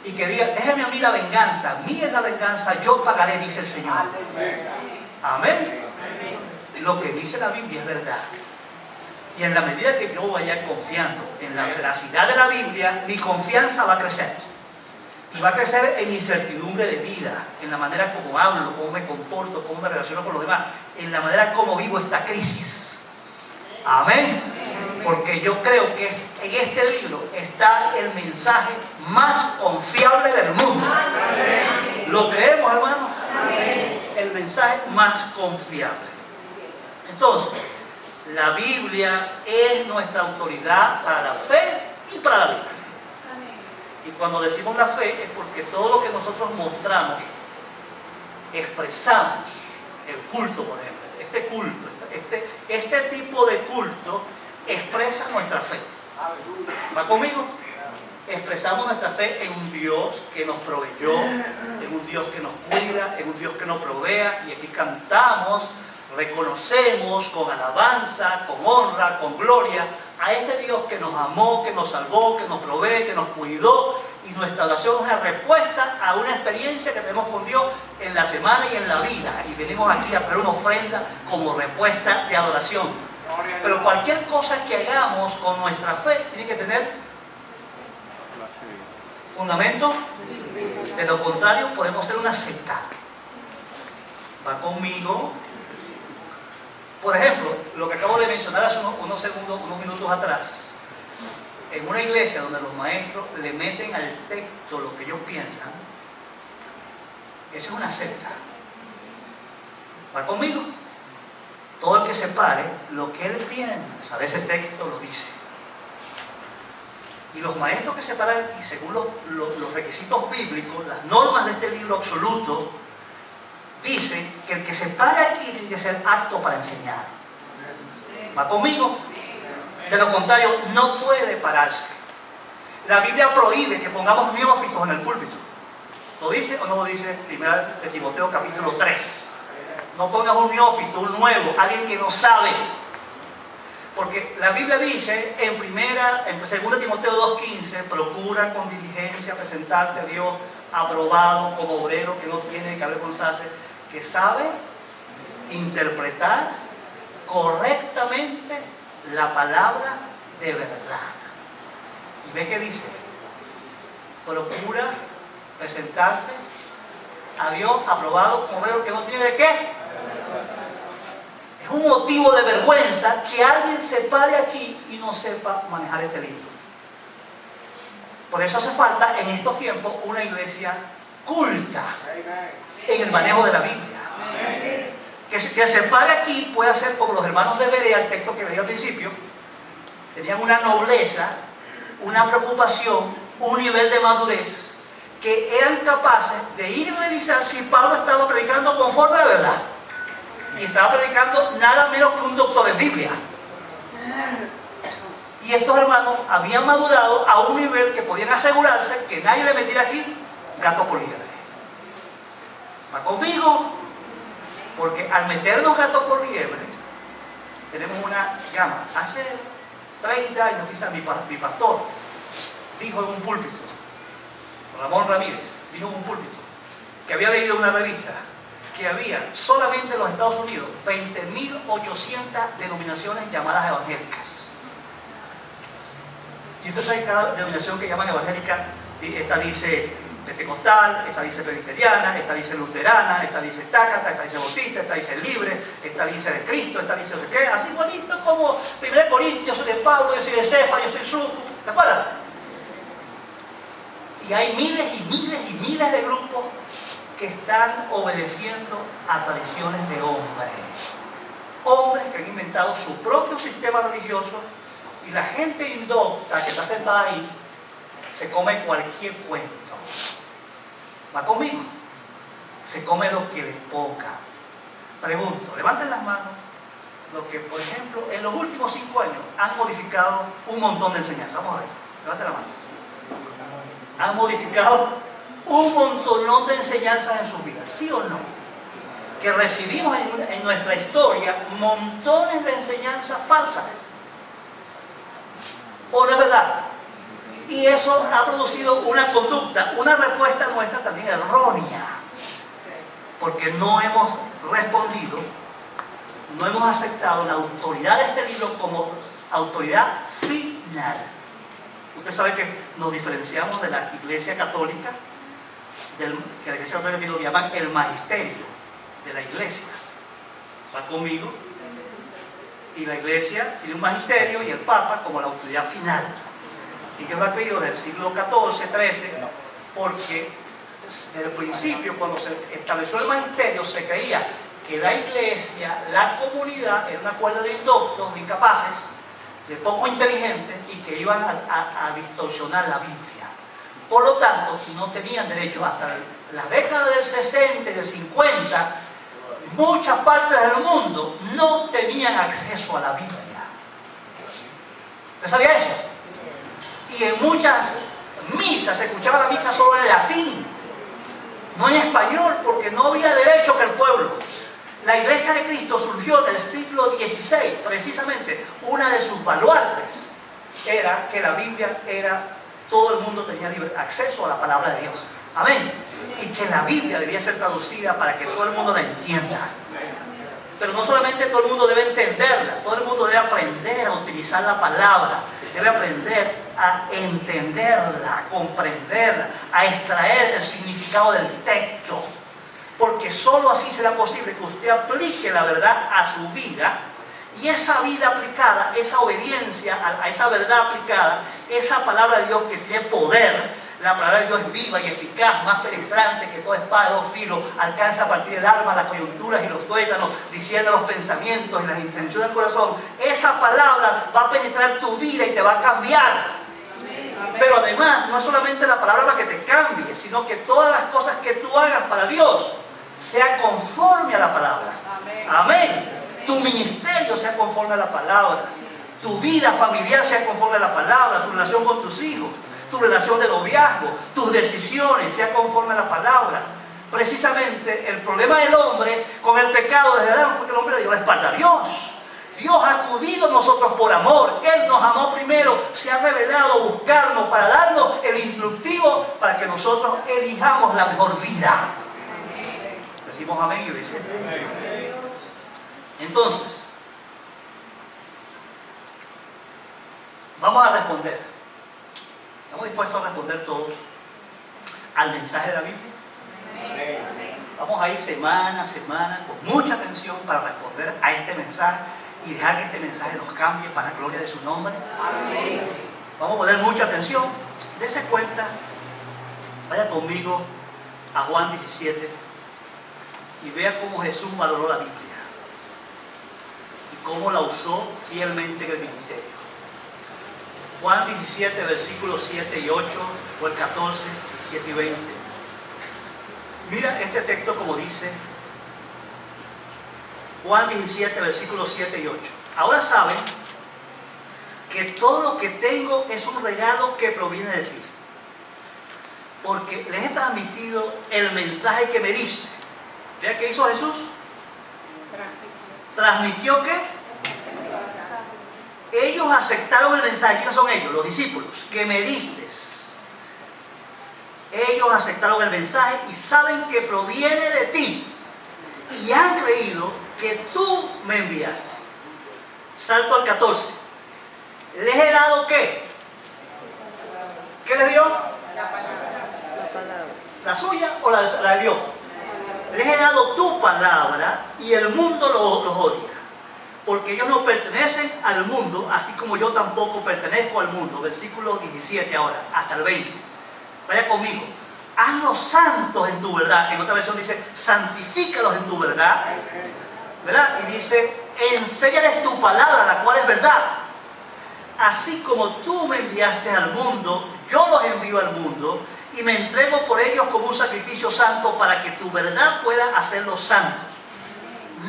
A: Y que diga, déjeme a mí la venganza, mía es la venganza, yo pagaré, dice el Señor. Amén. Lo que dice la Biblia es verdad. Y en la medida que yo vaya confiando en la veracidad de la Biblia, mi confianza va a crecer. Y va a crecer en mi certidumbre de vida, en la manera como hablo, cómo me comporto, cómo me relaciono con los demás, en la manera como vivo esta crisis. Amén. Porque yo creo que en este libro está el mensaje más confiable del mundo. ¿Lo creemos, hermanos? El mensaje más confiable. Entonces, la Biblia es nuestra autoridad para la fe y para la vida. Y cuando decimos la fe es porque todo lo que nosotros mostramos, expresamos, el culto, por ejemplo, este culto, este tipo de culto expresa nuestra fe. ¿Va conmigo? Expresamos nuestra fe en un Dios que nos proveyó, en un Dios que nos cuida, en un Dios que nos provea, y aquí cantamos, reconocemos con alabanza, con honra, con gloria a ese Dios que nos amó, que nos salvó, que nos provee, que nos cuidó, y nuestra oración es una respuesta a una experiencia que tenemos con Dios en la semana y en la vida, y venimos aquí a poner una ofrenda como respuesta de adoración. Pero cualquier cosa que hagamos con nuestra fe tiene que tener fundamento. De lo contrario podemos ser una secta. ¿Va conmigo? Por ejemplo, lo que acabo de mencionar hace unos minutos atrás, en una iglesia donde los maestros le meten al texto lo que ellos piensan, eso es una secta. ¿Va conmigo? Todo el que se pare, lo que él piensa de ese texto lo dice. Y los maestros que se paran aquí, según los requisitos bíblicos, las normas de este libro absoluto, dicen que el que se pare aquí tiene que ser apto para enseñar. ¿Va conmigo? De lo contrario, no puede pararse. La Biblia prohíbe que pongamos neófitos en el púlpito. ¿Lo dice o no lo dice? 1 de Timoteo capítulo 3. No pongas un neófito, un nuevo, alguien que no sabe. Porque la Biblia dice en 2 Timoteo 2:15, procura con diligencia presentarte a Dios aprobado como obrero que no tiene que avergonzarse, que sabe interpretar correctamente la palabra de verdad. Y ve que dice, procura presentarte a Dios aprobado como obrero que no tiene de qué. Es un motivo de vergüenza que alguien se pare aquí y no sepa manejar este libro. Por eso hace falta en estos tiempos una iglesia culta en el manejo de la Biblia. Que se pare aquí puede hacer como los hermanos de Berea, el texto que leí al principio. Tenían una nobleza, una preocupación, un nivel de madurez, que eran capaces de ir y revisar si Pablo estaba predicando conforme a la verdad. Y estaba predicando nada menos que un doctor en Biblia. Y estos hermanos habían madurado a un nivel que podían asegurarse que nadie le metiera aquí gato por liebre. ¿Va conmigo? Porque al meternos gato por liebre, tenemos una gama. Hace 30 años, quizás, mi pastor dijo en un púlpito, Ramón Ramírez, dijo en un púlpito, que había leído una revista que había solamente en los Estados Unidos 20.800 denominaciones llamadas evangélicas. Y usted sabe cada denominación que llaman evangélica, esta dice pentecostal, esta dice presbiteriana, esta dice luterana, esta dice tácata, esta dice bautista, esta dice libre, esta dice de Cristo, esta dice no sé qué, así bonito como 1 Corintios, yo soy de Pablo, yo soy de Cefa, yo soy su, ¿te acuerdas? Y hay miles y miles y miles de grupos que están obedeciendo a tradiciones de hombres. Hombres que han inventado su propio sistema religioso, y la gente indocta que está sentada ahí se come cualquier cuento. ¿Va conmigo? Se come lo que les ponga. Pregunto, levanten las manos los que, por ejemplo, en los últimos 5 años han modificado un montón de enseñanzas. Vamos a ver, levanten la mano. Han modificado un montón de enseñanzas en sus vidas, ¿sí o no? que recibimos en nuestra historia montones de enseñanzas falsas. ¿O no es verdad? Y eso ha producido una conducta, una respuesta nuestra también errónea, porque no hemos respondido, no hemos aceptado la autoridad de este libro como autoridad final. Usted sabe que nos diferenciamos de la Iglesia Católica, que la Iglesia Católica lo llaman el magisterio de la Iglesia. ¿Va conmigo? Y la Iglesia tiene un magisterio y el Papa como la autoridad final. Y yo lo he pedido del siglo XIV, XIII, porque desde el principio, cuando se estableció el magisterio, se creía que la Iglesia, la comunidad, era una cuerda de indoctos, de incapaces, de poco inteligentes, y que iban a distorsionar la Biblia. Por lo tanto, no tenían derecho. Hasta las décadas del 60 y del 50, muchas partes del mundo no tenían acceso a la Biblia. ¿Usted sabía eso? Y en muchas misas se escuchaba la misa solo en latín, no en español, porque no había derecho que el pueblo. La Iglesia de Cristo surgió en el siglo XVI, precisamente. Una de sus baluartes era que la Biblia todo el mundo tenía acceso a la palabra de Dios. Amén. Y que la Biblia debía ser traducida para que todo el mundo la entienda. Pero no solamente todo el mundo debe entenderla, todo el mundo debe aprender a utilizar la palabra, debe aprender a entenderla, a comprenderla, a extraer el significado del texto. Porque solo así será posible que usted aplique la verdad a su vida, y esa vida aplicada, esa obediencia a esa verdad aplicada, esa palabra de Dios que tiene poder. La palabra de Dios es viva y eficaz, más penetrante que toda espada de dos filos, alcanza a partir del alma, las coyunturas y los tuétanos, diciendo los pensamientos y las intenciones del corazón. Esa palabra va a penetrar tu vida y te va a cambiar. Pero además, no es solamente la palabra la que te cambie, sino que todas las cosas que tú hagas para Dios sea conforme a la palabra. Amén. Tu ministerio sea conforme a la palabra. Tu vida familiar sea conforme a la palabra. Tu relación con tus hijos, tu relación de noviazgo, tus decisiones sea conforme a la palabra. Precisamente el problema del hombre con el pecado desde Adán fue que el hombre le dio la espalda a Dios. Dios ha acudido a nosotros por amor. Él nos amó primero, se ha revelado a buscarnos para darnos el instructivo para que nosotros elijamos la mejor vida. Decimos amén, iglesia. Entonces, vamos a responder. ¿Estamos dispuestos a responder todos al mensaje de la Biblia? Vamos a ir semana a semana con mucha atención para responder a este mensaje y dejar que este mensaje nos cambie para la gloria de su nombre. Vamos a poner mucha atención. Dese cuenta, vaya conmigo a Juan 17 y vea cómo Jesús valoró la Biblia y cómo la usó fielmente en el ministerio. Juan 17, versículos 7 y 8, o el 14, 7 y 20. Mira este texto como dice Juan 17, versículos 7 y 8. Ahora saben que todo lo que tengo es un regalo que proviene de ti, porque les he transmitido el mensaje que me diste. ¿Vea qué hizo Jesús? ¿Transmitió qué? Ellos aceptaron el mensaje. ¿Quiénes son ellos? Los discípulos que me diste. Ellos aceptaron el mensaje y saben que proviene de ti y han creído que tú me enviaste. Salto al 14. ¿Les he dado qué? ¿Qué les dio?
B: La palabra.
A: ¿La suya o la de Dios? Les he dado tu palabra y el mundo los odia, porque ellos no pertenecen al mundo, así como yo tampoco pertenezco al mundo. Versículo 17 ahora, hasta el 20. Vaya conmigo. Hazlos santos en tu verdad. En otra versión dice, santifícalos en tu verdad. ¿Verdad? Y dice, enséñales tu palabra, la cual es verdad. Así como tú me enviaste al mundo, yo los envío al mundo y me entrego por ellos como un sacrificio santo para que tu verdad pueda hacerlos santos.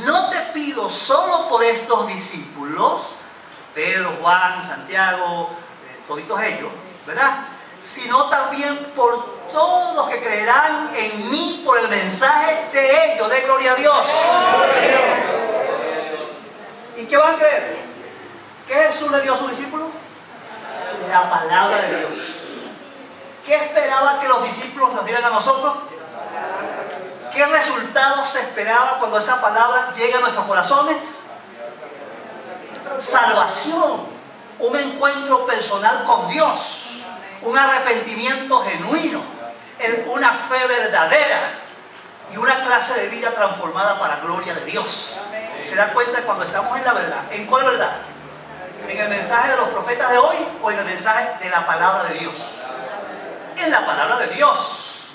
A: No te pido solo por estos discípulos, Pedro, Juan, Santiago, toditos ellos, ¿verdad? Sino también por todos los que creerán en mí por el mensaje de ellos, de gloria a Dios. ¿Y qué van a creer? ¿Qué Jesús le dio a sus discípulos? La palabra de Dios. ¿Qué esperaba que los discípulos nos dieran a nosotros? ¿Qué resultados se esperaba cuando esa palabra llega a nuestros corazones? Salvación, un encuentro personal con Dios, un arrepentimiento genuino, una fe verdadera y una clase de vida transformada para gloria de Dios. ¿Se da cuenta cuando estamos en la verdad? ¿En cuál verdad? ¿En el mensaje de los profetas de hoy o en el mensaje de la palabra de Dios? En la palabra de Dios.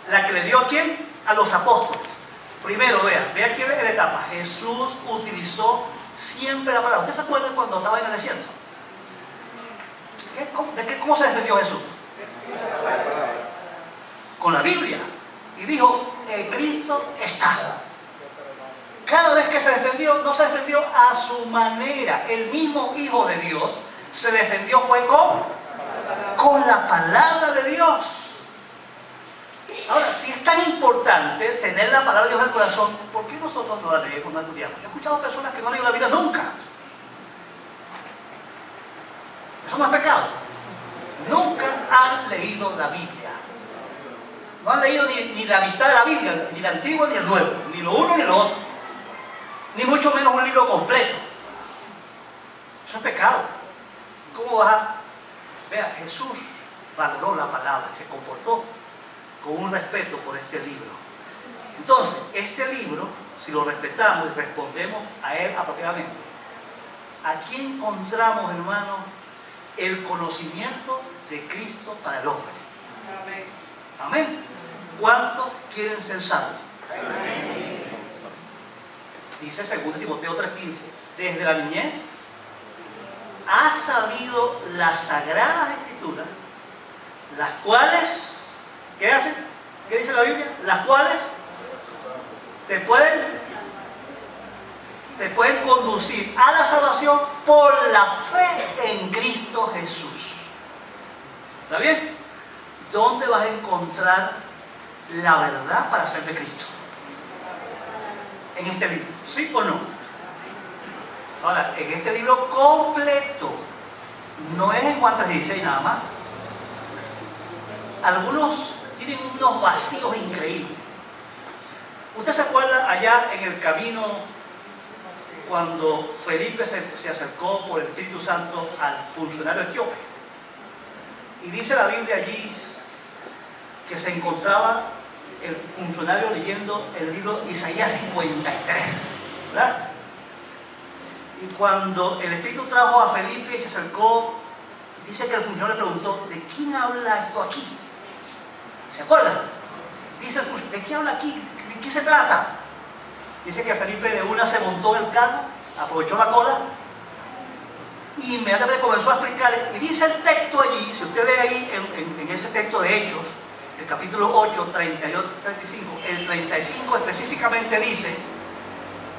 A: ¿La que le dio a quién? A los apóstoles. Primero, vea aquí en la etapa. Jesús utilizó siempre la palabra. ¿Usted se acuerda cuando estaba en el desierto? ¿Cómo se defendió Jesús? Con la Biblia. Y dijo, Cristo está. Cada vez que se defendió, no se defendió a su manera. El mismo Hijo de Dios se defendió fue con la palabra de Dios. Ahora, si es tan importante tener la palabra de Dios en el corazón, ¿por qué nosotros no la leemos, no la estudiamos? Yo he escuchado personas que no han leído la Biblia nunca. Eso no es pecado. Nunca han leído la Biblia. No han leído ni la mitad de la Biblia, ni el Antiguo ni el Nuevo, ni lo uno ni lo otro, ni mucho menos un libro completo. Eso es pecado. ¿Cómo vas a...? Vea, Jesús valoró la palabra, se comportó con un respeto por este libro. Entonces, este libro, si lo respetamos y respondemos a él apropiadamente, aquí encontramos, hermanos, el conocimiento de Cristo para el hombre. Amén. Amén. ¿Cuántos quieren ser salvos? Amén. Dice 2 Timoteo 3:15, desde la niñez has sabido las sagradas escrituras, las cuales, ¿qué hacen? ¿Qué dice la Biblia? Las cuales te pueden conducir a la salvación por la fe en Cristo Jesús. ¿Está bien? ¿Dónde vas a encontrar la verdad para ser de Cristo? En este libro, ¿sí o no? Ahora, en este libro completo, no es en Juan 3:16 nada más. Algunos tienen unos vacíos increíbles. ¿Usted se acuerda allá en el camino cuando Felipe se acercó por el Espíritu Santo al funcionario etíope? Y dice la Biblia allí que se encontraba el funcionario leyendo el libro Isaías 53, ¿verdad? Y cuando el Espíritu trajo a Felipe y se acercó, dice que el funcionario le preguntó, ¿de quién habla esto aquí? ¿Se acuerdan? Dice, ¿de qué habla aquí? ¿De qué se trata? Dice que Felipe de una se montó en el carro, aprovechó la cola y inmediatamente comenzó a explicar. Y dice el texto allí, si usted lee ahí en ese texto de Hechos, el capítulo 8, 32, 35, el 35 específicamente dice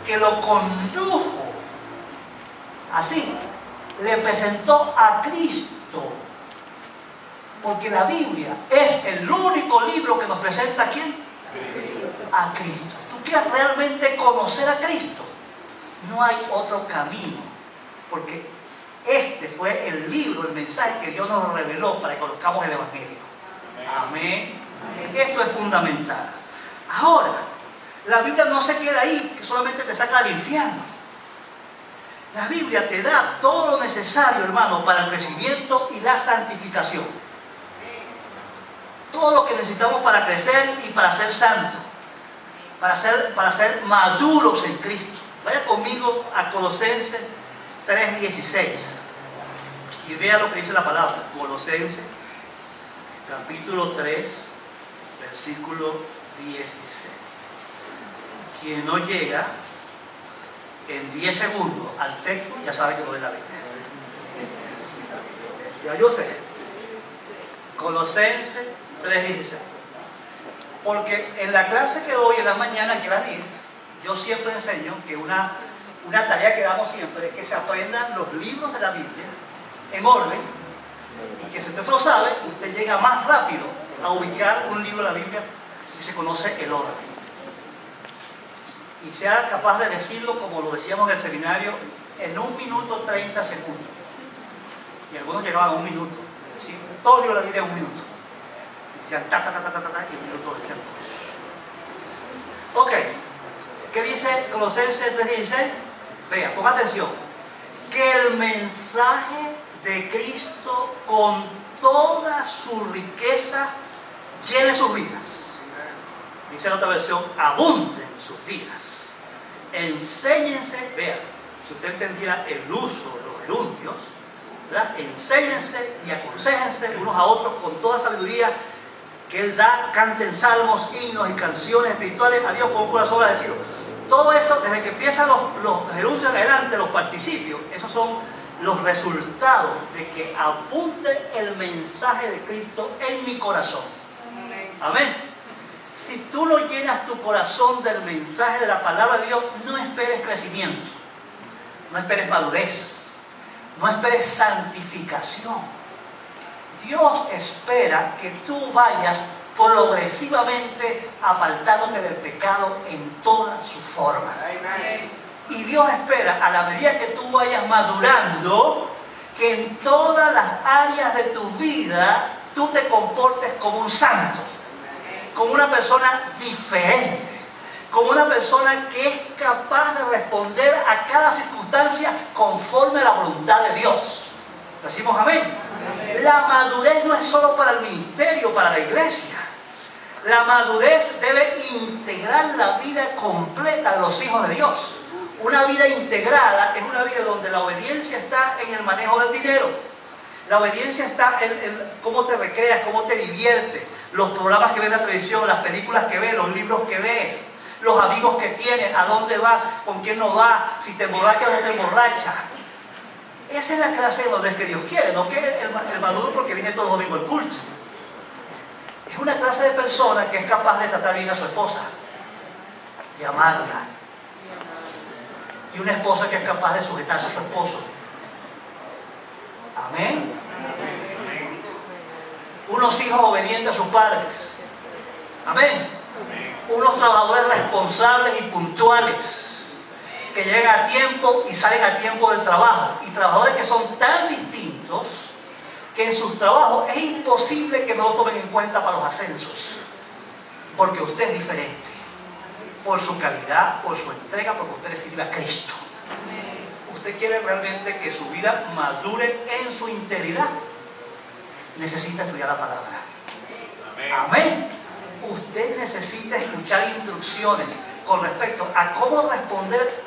A: que lo condujo así, le presentó a Cristo, porque la Biblia es el único libro que nos presenta ¿a quién? A Cristo. ¿Tú quieres realmente conocer a Cristo? No hay otro camino, porque este fue el libro, el mensaje que Dios nos reveló para que conozcamos el Evangelio. Amén. Esto es fundamental. Ahora, la Biblia no se queda ahí, que solamente te saca al infierno. La Biblia te da todo lo necesario, hermano, para el crecimiento y la santificación. Todo lo que necesitamos para crecer y para ser santos, para ser maduros en Cristo. Vaya conmigo a Colosenses 3:16 y vea lo que dice la palabra. Colosenses capítulo 3, versículo 16. Quien no llega en 10 segundos al texto, ya sabe que no es la Biblia. Ya yo sé. Colosenses 3:16. Porque en la clase que doy en la mañana, que las 10, yo siempre enseño que una tarea que damos siempre es que se aprendan los libros de la Biblia en orden, y que si usted lo sabe, usted llega más rápido a ubicar un libro de la Biblia si se conoce el orden. Y sea capaz de decirlo, como lo decíamos en el seminario, en 1 minuto 30 segundos. Y algunos llegaban a 1 minuto. Es decir, todo el libro de la Biblia en 1 minuto. Decían ta, ta, ta, ta, ta, ta, y 1 minuto decían todos. Ok. ¿Qué dice Colosenses 3:16? Vea, ponga atención. Que el mensaje de Cristo con toda su riqueza llene sus vidas. Dice en otra versión, abunde en sus vidas. Enséñense, vean, si usted entendiera el uso de los gerundios, ¿verdad? Enséñense y aconséjense unos a otros con toda sabiduría que Él da, canten salmos, himnos y canciones espirituales a Dios con un corazón agradecido. Todo eso, desde que empiezan los gerundios en adelante, los participios, esos son los resultados de que apunte el mensaje de Cristo en mi corazón. Amén. Si tú no llenas tu corazón del mensaje de la palabra de Dios, no esperes crecimiento, no esperes madurez, no esperes santificación. Dios espera que tú vayas progresivamente apartándote del pecado en toda su forma. Y Dios espera, a la medida que tú vayas madurando, que en todas las áreas de tu vida tú te comportes como un santo, como una persona diferente, como una persona que es capaz de responder a cada circunstancia conforme a la voluntad de Dios. Decimos amén. La madurez no es solo para el ministerio, para la iglesia. La madurez debe integrar la vida completa de los hijos de Dios. Una vida integrada es una vida donde la obediencia está en el manejo del dinero. La obediencia está en cómo te recreas, cómo te diviertes, los programas que ves en la televisión, las películas que ves, los libros que ves, los amigos que tienes, a dónde vas, con quién no vas, si te emborrachas o no te emborrachas. Esa es la clase de madurez que Dios quiere, no que el maduro porque viene todos los domingos al culto. Es una clase de persona que es capaz de tratar bien a su esposa, de amarla. Y una esposa que es capaz de sujetarse a su esposo. Amén. Unos hijos obedientes a sus padres. Amén. Unos trabajadores responsables y puntuales, que llegan a tiempo y salen a tiempo del trabajo. Y trabajadores que son tan distintos que en sus trabajos es imposible que no lo tomen en cuenta para los ascensos. Porque usted es diferente. Por su calidad, por su entrega, porque usted le sirve a Cristo. Usted quiere realmente que su vida madure en su integridad, necesita estudiar la palabra. Amén. Usted necesita escuchar instrucciones con respecto a cómo responder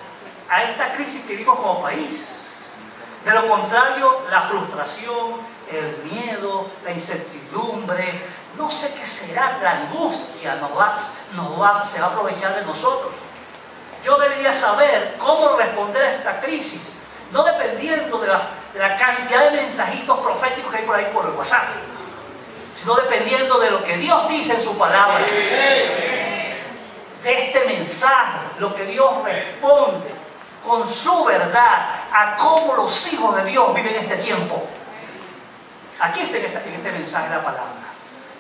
A: a esta crisis que vivimos como país. De lo contrario, la frustración, el miedo, la incertidumbre, no sé qué será, la angustia se va a aprovechar de nosotros. Yo debería saber cómo responder a esta crisis, no dependiendo de la cantidad de mensajitos proféticos que hay por ahí por el WhatsApp, sino dependiendo de lo que Dios dice en su palabra. De este mensaje, lo que Dios responde con su verdad a cómo los hijos de Dios viven este tiempo. Aquí está en este mensaje la palabra.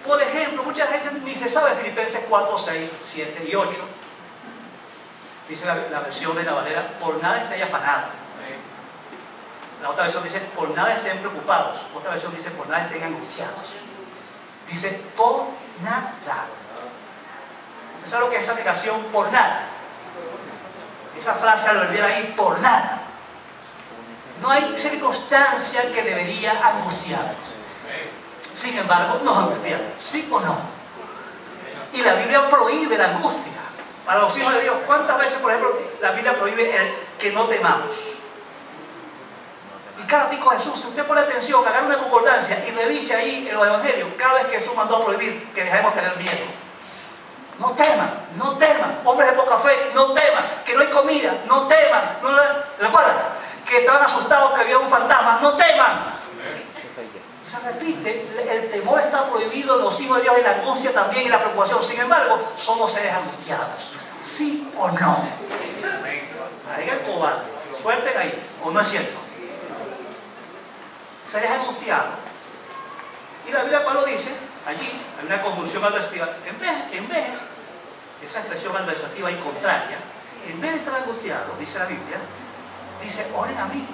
A: Por ejemplo, mucha gente ni se sabe Filipenses 4, 6, 7 y 8. Dice la versión de la Valera, por nada estéis afanados. La otra versión dice, por nada estén preocupados. Otra versión dice, por nada estén angustiados. Dice, por nada. ¿Usted sabe lo que es esa negación? Por nada. Esa frase al volver ahí, por nada. No hay circunstancia que debería angustiarnos. Sin embargo, nos angustiamos, ¿sí o no? Y la Biblia prohíbe la angustia para los hijos de Dios. ¿Cuántas veces, por ejemplo, la Biblia prohíbe el que no temamos? Y cada tico de Jesús, si usted pone atención, haga una concordancia y revise ahí en los evangelios, cada vez que Jesús mandó a prohibir que dejemos tener miedo. No teman, no teman. Hombres de poca fe, no teman. Que no hay comida, no teman. ¿Te recuerdas? Que estaban asustados que había un fantasma, no teman. Se repite, el temor está prohibido en los hijos de Dios y la angustia también y la preocupación. Sin embargo, somos seres angustiados. ¿Sí o no? Ahí el cobarde. Suelten ahí. ¿O no es cierto? Seres angustiados. Y la Biblia, Pablo dice, allí hay una conjunción adversativa. En vez, esa expresión adversativa y contraria, en vez de estar angustiado, dice la Biblia, dice, oren a mí.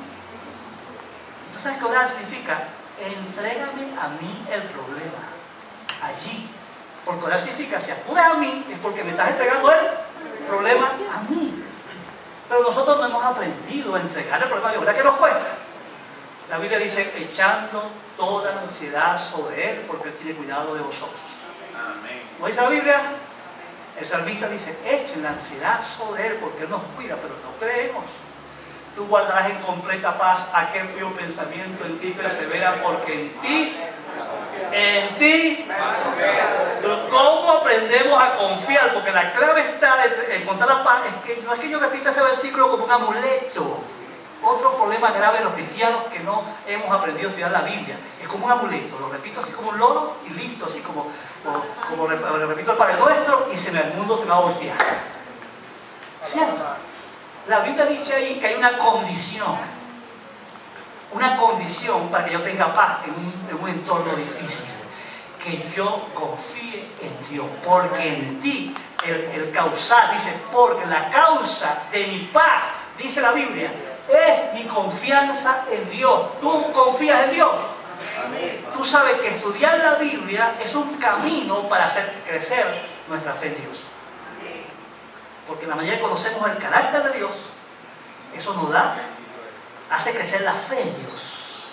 A: ¿Tú sabes que orar significa? Entrégame a mí el problema. Allí. Porque orar significa, si acudes a mí, es porque me estás entregando el problema a mí. Pero nosotros no hemos aprendido a entregar el problema a Dios. ¿Verdad que nos cuesta? La Biblia dice, echando toda ansiedad sobre Él, porque Él tiene cuidado de vosotros. Amén. ¿No dice la Biblia? El salmista dice, echen la ansiedad sobre Él, porque Él nos cuida, pero no creemos. Tú guardarás en completa paz aquel cuyo pensamiento en ti persevera, porque en ti, ¿cómo aprendemos a confiar? Porque la clave está en encontrar la paz. Es que no es que yo repita ese versículo como un amuleto. Otro problema grave de los cristianos que no hemos aprendido a estudiar la Biblia. Es como un amuleto, lo repito así como un loro y listo, así como lo repito el Padre Nuestro y el mundo se me va a voltear. ¿Cierto? La Biblia dice ahí que hay una condición para que yo tenga paz en un entorno difícil. Que yo confíe en Dios, porque en ti, el causar, dice, porque la causa de mi paz, dice la Biblia, es mi confianza en Dios. ¿Tú confías en Dios? Amén. Tú sabes que estudiar la Biblia es un camino para hacer crecer nuestra fe en Dios. Porque en la medida que conocemos el carácter de Dios, eso nos hace crecer la fe en Dios.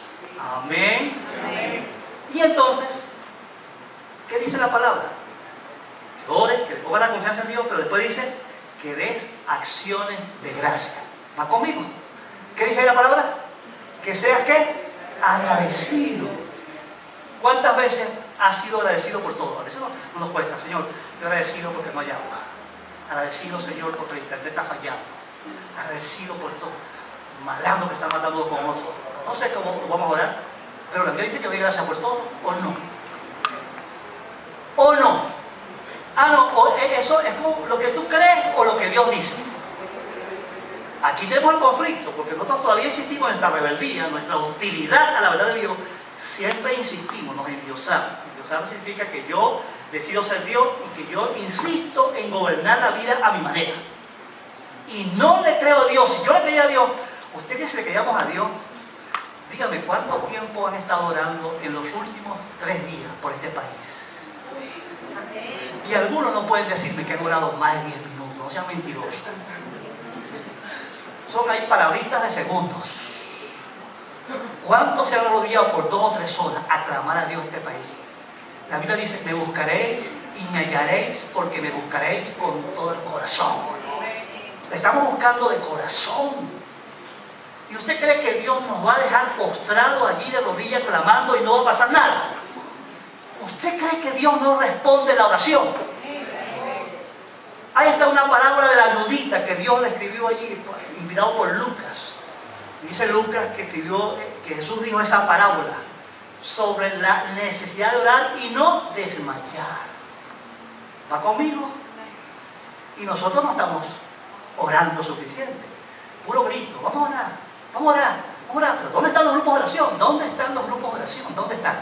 A: Amén. Amén. Y entonces, ¿qué dice la palabra? Que ores, que le pongas la confianza en Dios, pero después dice que des acciones de gracia. ¿Va conmigo? ¿Qué dice la palabra? Que seas ¿qué? Agradecido. ¿Cuántas veces has sido agradecido por todo? A veces no nos cuesta, Señor, estoy agradecido porque no hay agua. Agradecido, Señor, porque el internet está fallando. Agradecido por estos malandros que están matando con otros. No sé cómo vamos a orar, pero la Biblia dice que doy gracias por todo, ¿o no? ¿O no? No, eso es como lo que tú crees o lo que Dios dice. Aquí tenemos el conflicto, porque nosotros todavía insistimos en nuestra rebeldía, nuestra hostilidad a la verdad de Dios. Siempre insistimos, nos endiosamos. Endiosar significa que yo decido ser Dios y que yo insisto en gobernar la vida a mi manera. Y no le creo a Dios. Si yo le creía a Dios, usted que si le creíamos a Dios, dígame, ¿cuánto tiempo han estado orando en los últimos 3 días por este país? Y algunos no pueden decirme que han orado más de 10 minutos, no sean mentirosos. Son ahí palabritas de segundos. ¿Cuántos se han arrodillado por 2 o 3 horas a clamar a Dios este país? La Biblia dice, me buscaréis y me hallaréis porque me buscaréis con todo el corazón. Le estamos buscando de corazón. ¿Y usted cree que Dios nos va a dejar postrados allí de rodillas clamando y no va a pasar nada? ¿Usted cree que Dios no responde la oración? Ahí está una parábola de la nudita que Dios le escribió allí, inspirado por Lucas. Dice Lucas que Jesús dijo esa parábola sobre la necesidad de orar y no desmayar. ¿Va conmigo? Y nosotros no estamos orando suficiente. Puro grito, vamos a orar, vamos a orar, vamos a orar. Pero ¿dónde están los grupos de oración? ¿Dónde están los grupos de oración? ¿Dónde están?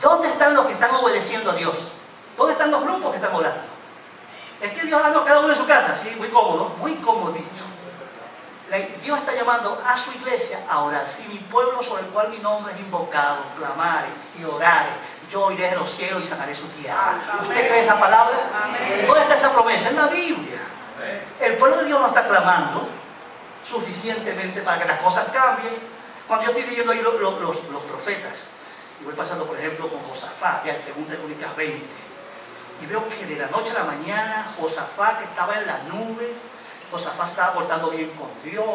A: ¿Dónde están los que están obedeciendo a Dios? ¿Dónde están los grupos que están orando? Es que Dios orando cada uno en su casa, sí, muy cómodo, muy comodito. Dios está llamando a su iglesia a orar. Si mi pueblo sobre el cual mi nombre es invocado, clamare y orare, yo iré de los cielos y sanaré su tierra. ¿Usted cree esa palabra? ¿Dónde está esa promesa? En la Biblia. El pueblo de Dios no está clamando suficientemente para que las cosas cambien. Cuando yo estoy leyendo ahí los profetas, y voy pasando por ejemplo con Josafat, ya en 2 Crónicas 20, y veo que de la noche a la mañana Josafat, que estaba en la nube, Josafat estaba portando bien con Dios,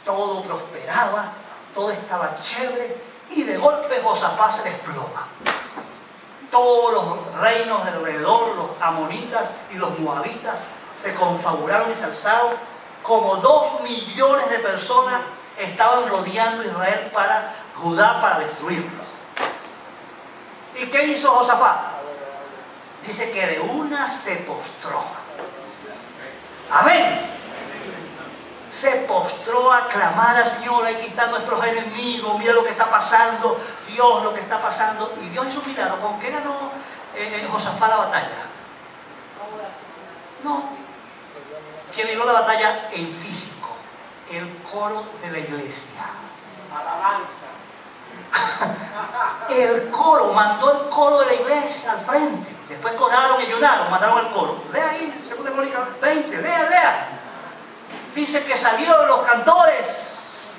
A: todo prosperaba, todo estaba chévere, y de golpe Josafat se desploma. Todos los reinos de alrededor, los amonitas y los moabitas, se confabularon y se alzaron. Como 2 millones de personas estaban rodeando a Israel Judá para destruirlo. ¿Y qué hizo Josafat? Dice que de una se postró. Amén. se postró a clamar al Señor. Aquí están nuestros enemigos, mira lo que está pasando, Dios, lo que está pasando. Y Dios hizo un milagro. ¿Con qué ganó Josafat la batalla? No. ¿Quién libró la batalla en físico? El coro de la iglesia.
C: Alabanza.
A: El coro, mandó el coro de la iglesia al frente. Después coraron y ayunaron, mandaron el coro. Lea ahí, 2 Crónicas 20, lea. Dice que salieron los cantores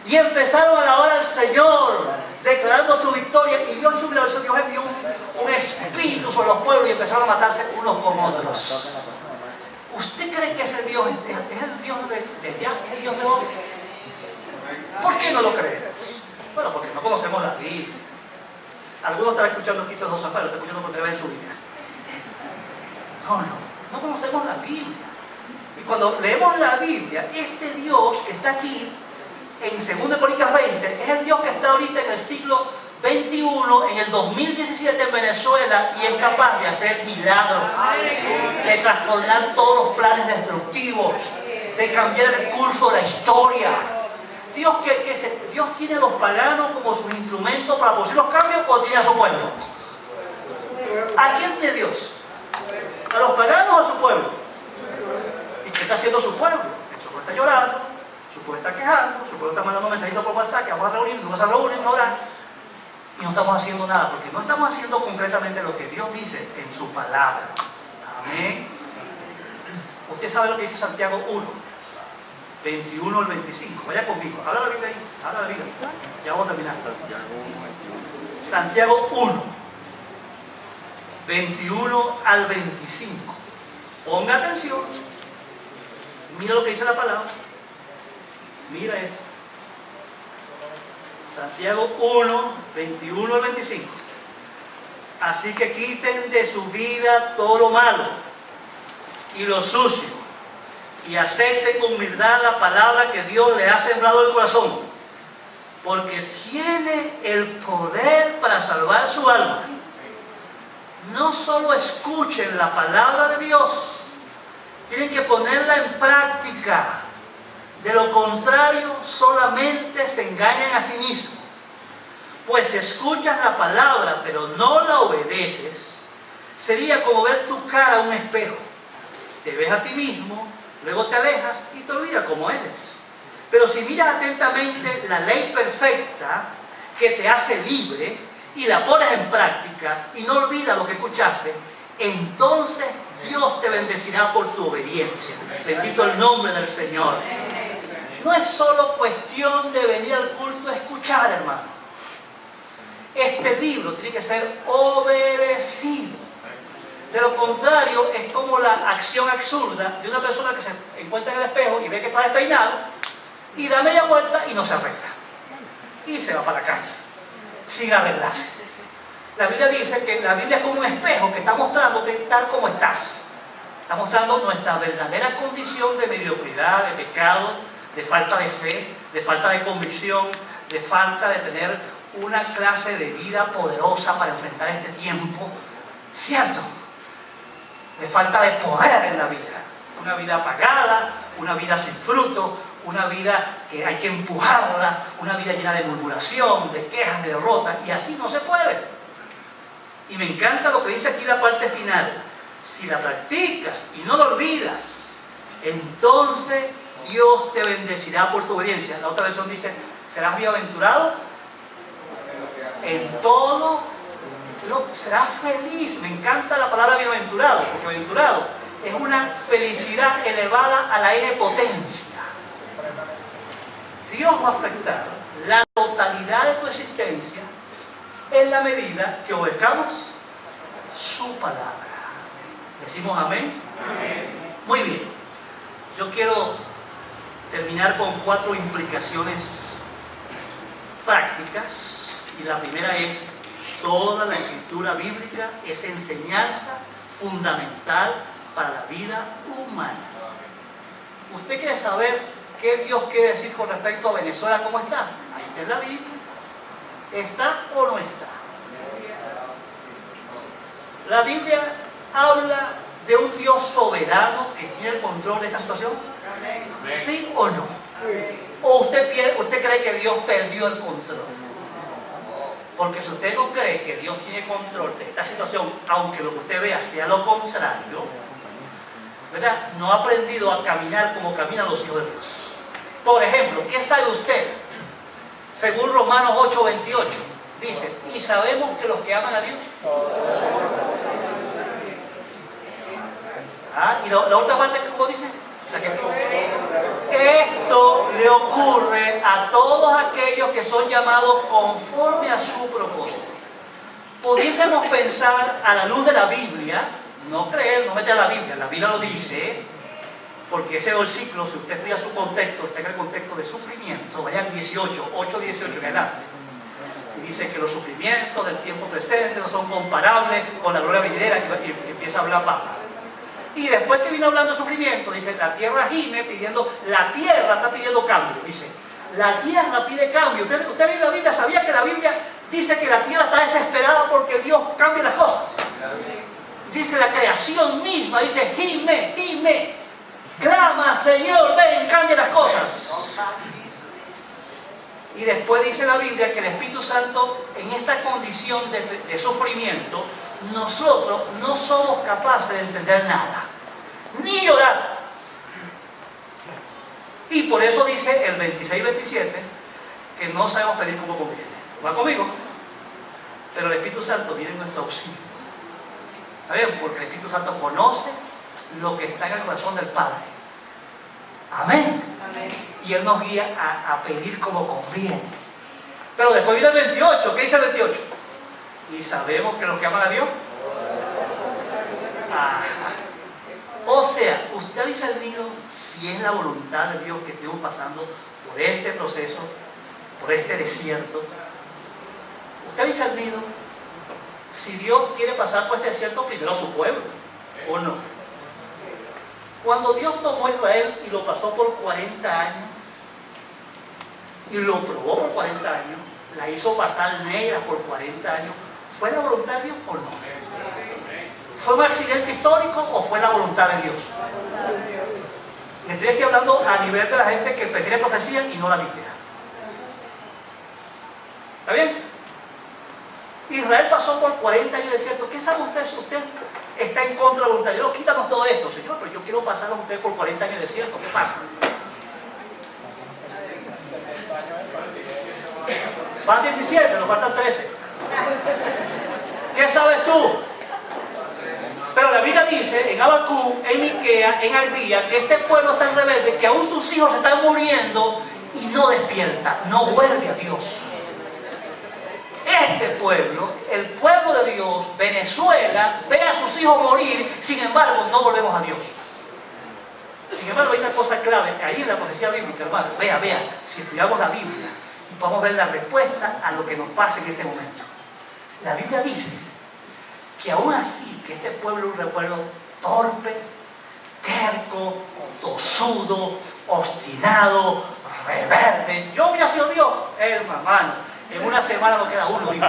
A: y empezaron a alabar al Señor, declarando su victoria. Y Dios envió un espíritu sobre los pueblos y empezaron a matarse unos con otros. ¿Usted cree que ese Dios es el Dios de Dios, es el Dios de hoy? ¿Por qué no lo cree? Bueno, porque no conocemos la Biblia. Algunos están escuchando aquí de Josafat, lo están escuchando por primera vez en su vida. No conocemos la Biblia. Y cuando leemos la Biblia, este Dios que está aquí en 2 Crónicas 20 es el Dios que está ahorita en el siglo XXI, en el 2017 en Venezuela, y es capaz de hacer milagros, de trastornar todos los planes destructivos, de cambiar el curso de la historia. Dios tiene a los paganos como sus instrumentos para producir los cambios, o tiene a su pueblo. ¿A quién tiene Dios? ¿A los paganos o a su pueblo? ¿Y qué está haciendo su pueblo? Su pueblo está llorando, su pueblo está quejando, su pueblo está mandando mensajitos por WhatsApp que vamos a reunir, no se reúnen, no orar. Y no estamos haciendo nada, porque no estamos haciendo concretamente lo que Dios dice en su palabra. Amén. Usted sabe lo que dice Santiago 1, 21 al 25. Vaya conmigo, habla la Biblia ahí, habla la Biblia. Ya vamos a terminar. Santiago 1, 21 al 25. Ponga atención. Mira lo que dice la palabra. Mira esto. Santiago 1, 21 al 25. Así que quiten de su vida todo lo malo y lo sucio, y acepten con humildad la palabra que Dios le ha sembrado en el corazón, porque tiene el poder para salvar su alma. No solo escuchen la palabra de Dios, tienen que ponerla en práctica. De lo contrario, solamente se engañan a sí mismos. Pues si escuchas la palabra, pero no la obedeces, sería como ver tu cara en un espejo. Te ves a ti mismo, luego te alejas y te olvidas cómo eres. Pero si miras atentamente la ley perfecta que te hace libre y la pones en práctica y no olvidas lo que escuchaste, entonces Dios te bendecirá por tu obediencia. Bendito el nombre del Señor. No es solo cuestión de venir al culto a escuchar, hermano. Este libro tiene que ser obedecido. De lo contrario, es como la acción absurda de una persona que se encuentra en el espejo y ve que está despeinado y da media vuelta y no se arregla. Y se va para la calle, sin arreglarse. La Biblia dice que la Biblia es como un espejo que está mostrándote tal como estás. Está mostrando nuestra verdadera condición de mediocridad, de pecado, de falta de fe, de falta de convicción, de falta de tener una clase de vida poderosa para enfrentar este tiempo, ¿cierto? De falta de poder en la vida, una vida apagada, una vida sin fruto, una vida que hay que empujarla, una vida llena de murmuración, de quejas, de derrotas, y así no se puede. Y me encanta lo que dice aquí la parte final: si la practicas y no lo olvidas, entonces Dios te bendecirá por tu obediencia. La otra versión dice: serás bienaventurado en todo, serás feliz. Me encanta la palabra bienaventurado, porque bienaventurado es una felicidad elevada a la N potencia. Dios va a afectar la totalidad de tu existencia en la medida que obedezcamos su palabra. ¿Decimos amén? Amén. Muy bien. Yo quiero terminar con 4 implicaciones prácticas, y la primera es: toda la escritura bíblica es enseñanza fundamental para la vida humana. ¿Usted quiere saber qué Dios quiere decir con respecto a Venezuela? ¿Cómo está? Ahí está en la Biblia. ¿Está o no está? La Biblia habla de un Dios soberano que tiene el control de esta situación. ¿Sí o no? ¿O usted cree que Dios perdió el control? Porque si usted no cree que Dios tiene control de esta situación, aunque lo que usted vea sea lo contrario, ¿verdad? No ha aprendido a caminar como caminan los hijos de Dios. Por ejemplo, ¿qué sabe usted? Según Romanos 8:28, dice, y sabemos que los que aman a Dios. Y la otra parte, ¿cómo dice? Esto le ocurre a todos aquellos que son llamados conforme a su propósito. Pudiésemos pensar a la luz de la Biblia, no creer, no meter a la Biblia lo dice, porque ese versículo, si usted estudia su contexto, está en el contexto de sufrimiento, vaya al 8:18 en adelante. Y dice que los sufrimientos del tiempo presente no son comparables con la gloria venidera, y empieza a hablar Pablo. Y después que vino hablando de sufrimiento, dice, la tierra gime pidiendo, la tierra está pidiendo cambio, dice, la tierra pide cambio. Usted lee la Biblia, ¿sabía que la Biblia dice que la tierra está desesperada porque Dios cambie las cosas? Dice la creación misma, dice, gime, clama, Señor, ven, cambia las cosas. Y después dice la Biblia que el Espíritu Santo, en esta condición de sufrimiento, nosotros no somos capaces de entender nada, ni llorar. Y por eso dice el 26-27 que no sabemos pedir como conviene. ¿Va conmigo? Pero el Espíritu Santo viene en nuestro auxilio. ¿Está bien? Porque el Espíritu Santo conoce lo que está en el corazón del Padre. Amén. Amén. Y Él nos guía a pedir como conviene. Pero después viene el 28. ¿Qué dice el 28? Y sabemos que los que aman a Dios. O sea, usted ha discernido si es la voluntad de Dios que estemos pasando por este proceso, por este desierto. Usted ha discernido si Dios quiere pasar por este desierto primero a su pueblo o no. Cuando Dios tomó a Israel y lo pasó por 40 años y lo probó por 40 años, la hizo pasar negra por 40 años, ¿fue la voluntad de Dios o no? ¿Fue un accidente histórico o fue la voluntad de Dios? Y estoy aquí hablando a nivel de la gente que prefiere profecía y no la Biblia. ¿Está bien? Israel pasó por 40 años de desierto. ¿Qué sabe usted si usted está en contra de la voluntad de Dios? Quítanos todo esto, Señor, pero yo quiero pasar a usted por 40 años de desierto. ¿Qué pasa? Van 17, nos faltan 13. ¿Qué sabes tú? Pero la Biblia dice en Habacuc, en Miquea, en Ardía, que este pueblo es tan rebelde que aún sus hijos se están muriendo y no despierta, no vuelve a Dios. Este pueblo, el pueblo de Dios, Venezuela, ve a sus hijos morir, sin embargo no volvemos a Dios. Sin embargo hay una cosa clave, ahí en la profecía bíblica, hermano, vea, si estudiamos la Biblia y podemos ver la respuesta a lo que nos pasa en este momento. La Biblia dice que aún así, que este pueblo es un pueblo torpe, terco, tosudo, obstinado, rebelde. Yo hubiera sido Dios, hermano, en una semana no queda uno, hijo.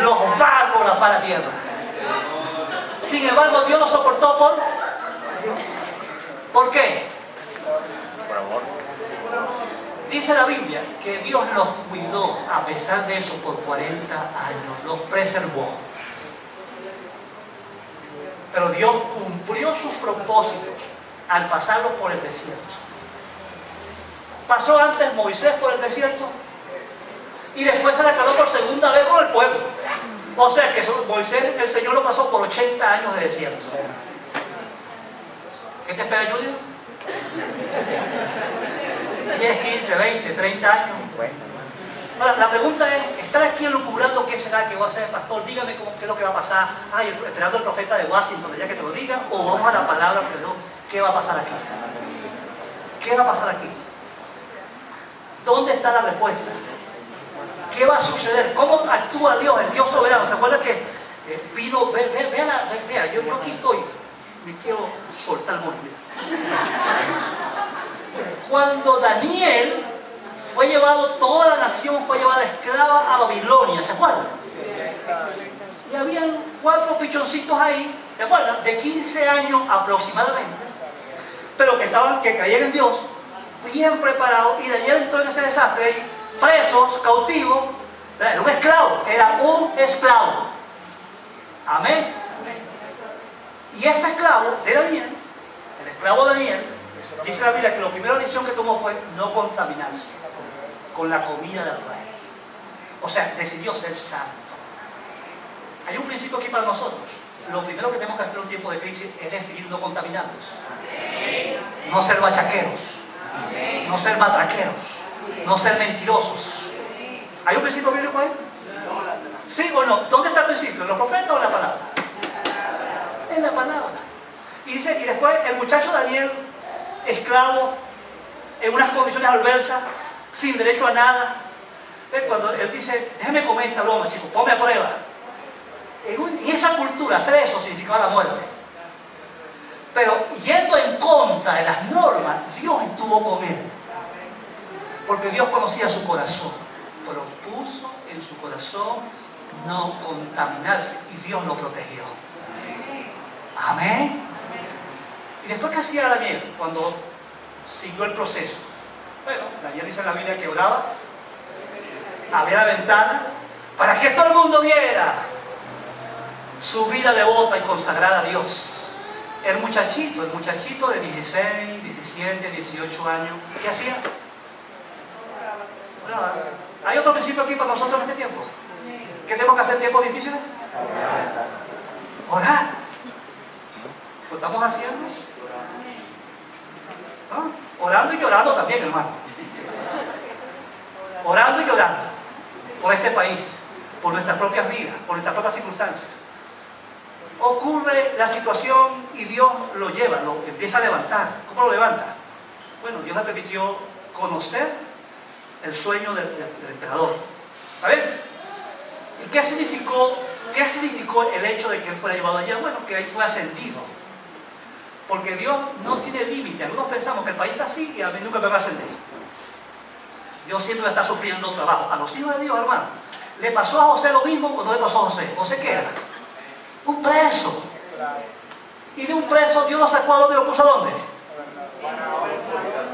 A: Los barcos la para tierra. Sin embargo, Dios lo soportó ¿por qué?
C: Por amor.
A: Dice la Biblia que Dios los cuidó a pesar de eso por 40 años, los preservó. Pero Dios cumplió sus propósitos al pasarlos por el desierto. Pasó antes Moisés por el desierto y después se declaró por segunda vez con el pueblo. O sea que Moisés, el Señor lo pasó por 80 años de desierto. ¿Qué te espera, Julio? 10, 15, 20, 30 años. Ahora, la pregunta es, ¿estar aquí elucubrando qué será que va a hacer el pastor? Dígame qué es lo que va a pasar. Ay, esperando el profeta de Washington, ya que te lo diga, o vamos a la palabra, pero ¿qué va a pasar aquí? ¿Qué va a pasar aquí? ¿Dónde está la respuesta? ¿Qué va a suceder? ¿Cómo actúa Dios, el Dios soberano? ¿Se acuerdan que vino, vea, yo aquí estoy, me quiero soltar el mundo. Cuando Daniel fue llevado, toda la nación fue llevada esclava a Babilonia, ¿se acuerdan? Y habían 4 pichoncitos ahí, ¿se acuerdan? De 15 años aproximadamente, pero que creían en Dios, bien preparados, y Daniel entró en ese desastre ahí, presos, cautivos. Era un esclavo, era un esclavo. Amén. Y este esclavo de Daniel, el esclavo de Daniel, dice la Biblia que la primera decisión que tomó fue no contaminarse con la comida del rey. O sea, decidió ser santo. Hay un principio aquí para nosotros. Lo primero que tenemos que hacer en un tiempo de crisis es decidir no contaminarnos. No ser bachaqueros. No ser matraqueros. No ser mentirosos. ¿Hay un principio bíblico ahí? ¿Sí o no? ¿Dónde está el principio? ¿En los profetas o en la palabra? En la palabra. Y dice, y después el muchacho Daniel, esclavo, en unas condiciones adversas, sin derecho a nada. Cuando él dice, déjeme comer esta broma, chicos, ponme a prueba. En esa cultura, hacer eso significaba la muerte. Pero yendo en contra de las normas, Dios estuvo con él. Porque Dios conocía su corazón. Pero puso en su corazón no contaminarse y Dios lo protegió. Amén. ¿Y después qué hacía Daniel cuando siguió el proceso? Bueno, Daniel dice en la Biblia que oraba, abría la ventana para que todo el mundo viera su vida devota y consagrada a Dios. El muchachito de 16, 17, 18 años, ¿qué hacía? Oraba. ¿Hay otro principio aquí para nosotros en este tiempo? ¿Qué tenemos que hacer en tiempos difíciles? Orar. ¿Lo estamos haciendo? ¿No? Orando y llorando también, hermano. Orando y llorando por este país, por nuestras propias vidas, por nuestras propias circunstancias. Ocurre la situación y Dios lo lleva, lo empieza a levantar. ¿Cómo lo levanta? Bueno, Dios le permitió conocer el sueño del emperador. ¿A ver? ¿Y qué significó el hecho de que él fuera llevado allá? Bueno, que él fue ascendido. Porque Dios no tiene límite. Algunos pensamos que el país está así y a mí nunca me va a ascender. Dios siempre está sufriendo trabajo. A los hijos de Dios, hermano, ¿le pasó a José lo mismo o no le pasó a José? ¿José qué era? Un preso. Y de un preso Dios lo sacó ¿a dónde? ¿Lo puso a dónde?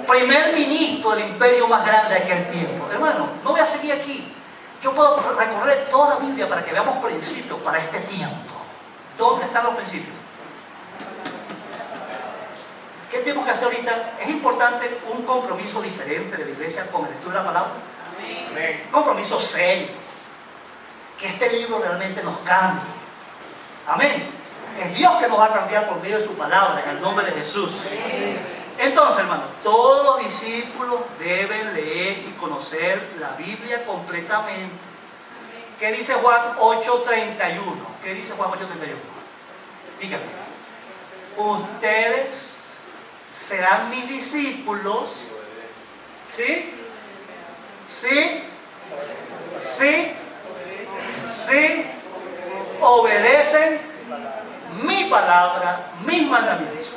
A: Primer ministro del imperio más grande de aquel tiempo. Hermano, no voy a seguir aquí. Yo puedo recorrer toda la Biblia para que veamos principios para este tiempo. ¿Dónde están los principios? ¿Qué tenemos que hacer ahorita? Es importante un compromiso diferente de la iglesia con el estudio de la palabra. Amén. Compromiso serio. Que este libro realmente nos cambie. Amén. Es Dios que nos va a cambiar por medio de su palabra, en el nombre de Jesús. Entonces, hermanos, todos los discípulos deben leer y conocer la Biblia completamente. ¿Qué dice Juan 8:31? ¿Qué dice Juan 8:31? Díganme. Ustedes serán mis discípulos. ¿Sí? ¿Sí? ¿Sí? ¿Sí? Obedecen mi palabra, mis mandamientos.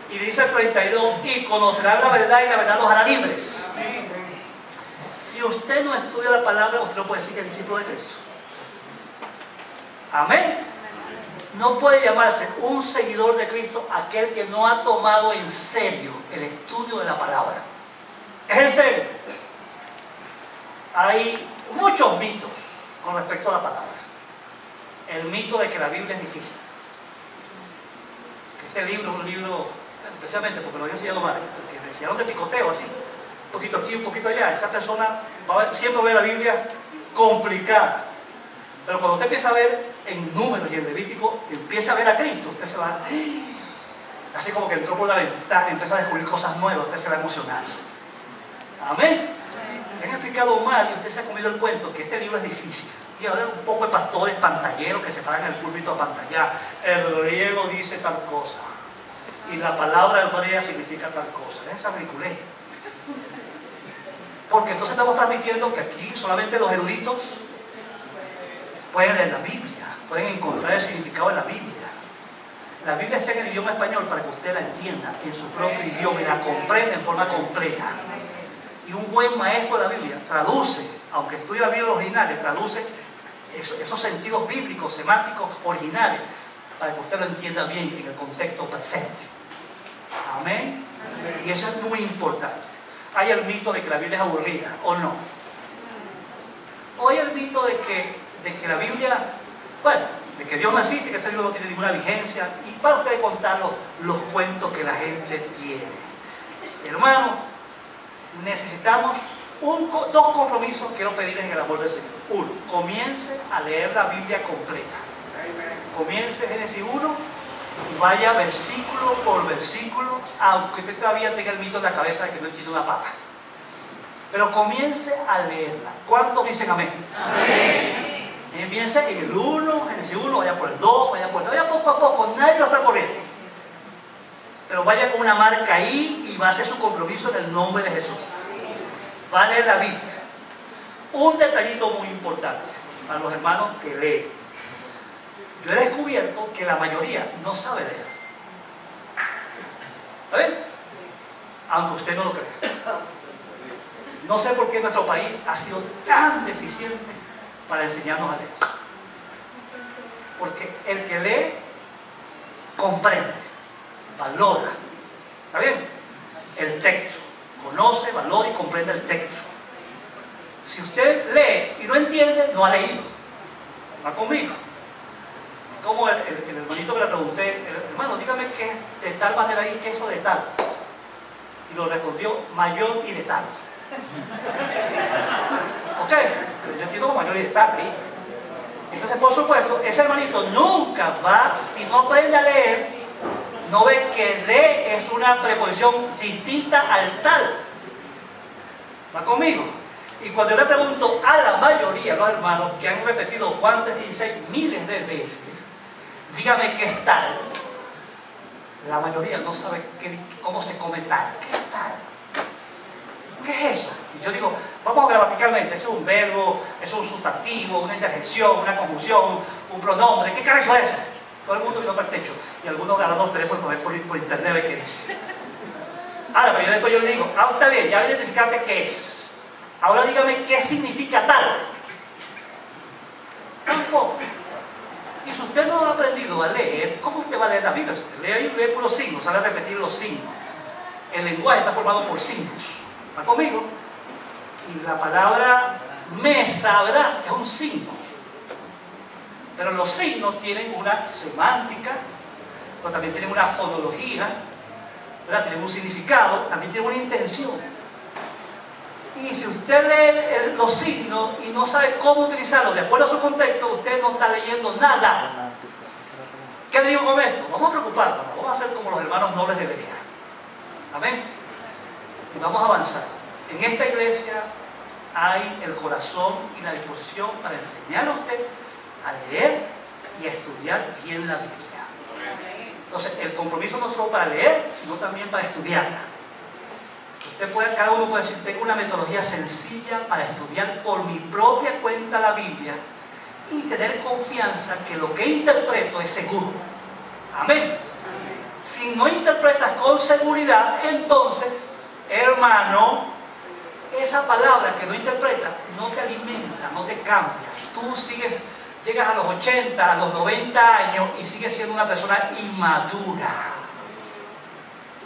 A: Y dice el 32, y conocerán la verdad y la verdad los hará libres. Si usted no estudia la palabra, usted no puede decir que es discípulo de Cristo. Amén. No puede llamarse un seguidor de Cristo aquel que no ha tomado en serio el estudio de la palabra. Es en serio. Hay muchos mitos con respecto a la palabra. El mito de que la Biblia es difícil. Que este libro es un libro, especialmente porque lo había enseñado mal, que me enseñaron de picoteo así, un poquito aquí, un poquito allá. Esa persona siempre ve la Biblia complicada. Pero cuando usted empieza a ver en Números y en Levítico, empieza a ver a Cristo, usted se va, así como que entró por la ventana y empieza a descubrir cosas nuevas, usted se va a emocionar. Amén. Le han explicado mal y usted se ha comido el cuento que este libro es difícil. Y ahora un poco de pastores pantalleros que se paran en el púlpito a pantallar. El griego dice tal cosa. Y la palabra hebrea significa tal cosa. Es esa ridiculez. Porque entonces estamos transmitiendo que aquí solamente los eruditos pueden leer la Biblia, pueden encontrar el significado de la Biblia. La Biblia está en el idioma español para que usted la entienda en su propio idioma y la comprenda en forma completa. Y un buen maestro de la Biblia traduce, aunque estudie la Biblia original, traduce esos sentidos bíblicos, semánticos originales, para que usted lo entienda bien en el contexto presente. Amén. Y eso es muy importante. Hay el mito de que la Biblia es aburrida, ¿o no? O hay el mito de que la Biblia, bueno, de que Dios no existe, que este libro no tiene ninguna vigencia. Y para ustedes contar los cuentos que la gente tiene. Hermano, necesitamos dos compromisos. Quiero pedirles en el amor del Señor. Uno, comience a leer la Biblia completa. Comience Génesis 1 y vaya versículo por versículo, aunque usted todavía tenga el mito en la cabeza de que no entiende una pata. Pero comience a leerla. ¿Cuántos dicen amén? Amén. Empiece en el 1, Génesis 1, vaya por el 2, vaya por el 3, vaya poco a poco, nadie lo está corriendo. Pero vaya con una marca ahí y va a hacer su compromiso en el nombre de Jesús. Va a leer la Biblia. Un detallito muy importante para los hermanos que leen. Yo he descubierto que la mayoría no sabe leer. ¿Está bien? Aunque usted no lo crea. No sé por qué nuestro país ha sido tan deficiente para enseñarnos a leer. Porque el que lee, comprende, valora. ¿Está bien? El texto. Conoce, valora y comprende el texto. Si usted lee y no entiende, no ha leído. ¿Va conmigo? Como el hermanito que le pregunté, hermano, dígame qué es de tal manera y queso de tal. Y lo respondió, mayor y de tal. Ok, yo entiendo como mayor y de tal ahí. Entonces, por supuesto, ese hermanito nunca va, si no aprende a leer, no ve que de es una preposición distinta al tal. ¿Va conmigo? Y cuando yo le pregunto a la mayoría de los hermanos que han repetido Juan 3:16 miles de veces, dígame qué es tal. La mayoría no sabe cómo se come tal. ¿Qué es tal? ¿Qué es eso? Y yo digo, vamos gramaticalmente, eso es un verbo, eso es un sustantivo, una interjección, una conjunción, un pronombre. ¿Qué carajo es eso? Todo el mundo vino para el techo. Y algunos agarran los teléfonos por internet a ver qué dice. Ahora, pero después yo le digo, está bien, ya identificaste qué es. Ahora dígame qué significa tal. Tampoco. Y si usted no ha aprendido a leer, ¿cómo usted va a leer la Biblia? Si usted lee por los signos, sabe repetir los signos. El lenguaje está formado por signos. ¿Está conmigo? Y la palabra me sabrá es un signo. Pero los signos tienen una semántica, pero también tienen una fonología, ¿verdad? Tienen un significado, también tienen una intención. Y si usted lee los signos y no sabe cómo utilizarlos de acuerdo a su contexto, usted no está leyendo nada. ¿Qué le digo con esto? Vamos a preocuparnos, vamos a hacer como los hermanos nobles deberían. Amén. Y vamos a avanzar. En esta iglesia hay el corazón y la disposición para enseñar a usted a leer y a estudiar bien la Biblia. Entonces, el compromiso no solo para leer, sino también para estudiarla. Cada uno puede decir, tengo una metodología sencilla para estudiar por mi propia cuenta la Biblia y tener confianza que lo que interpreto es seguro. Amén. Si no interpretas con seguridad, entonces, hermano, esa palabra que no interpretas no te alimenta, no te cambia. Tú llegas a los 80, a los 90 años y sigues siendo una persona inmadura.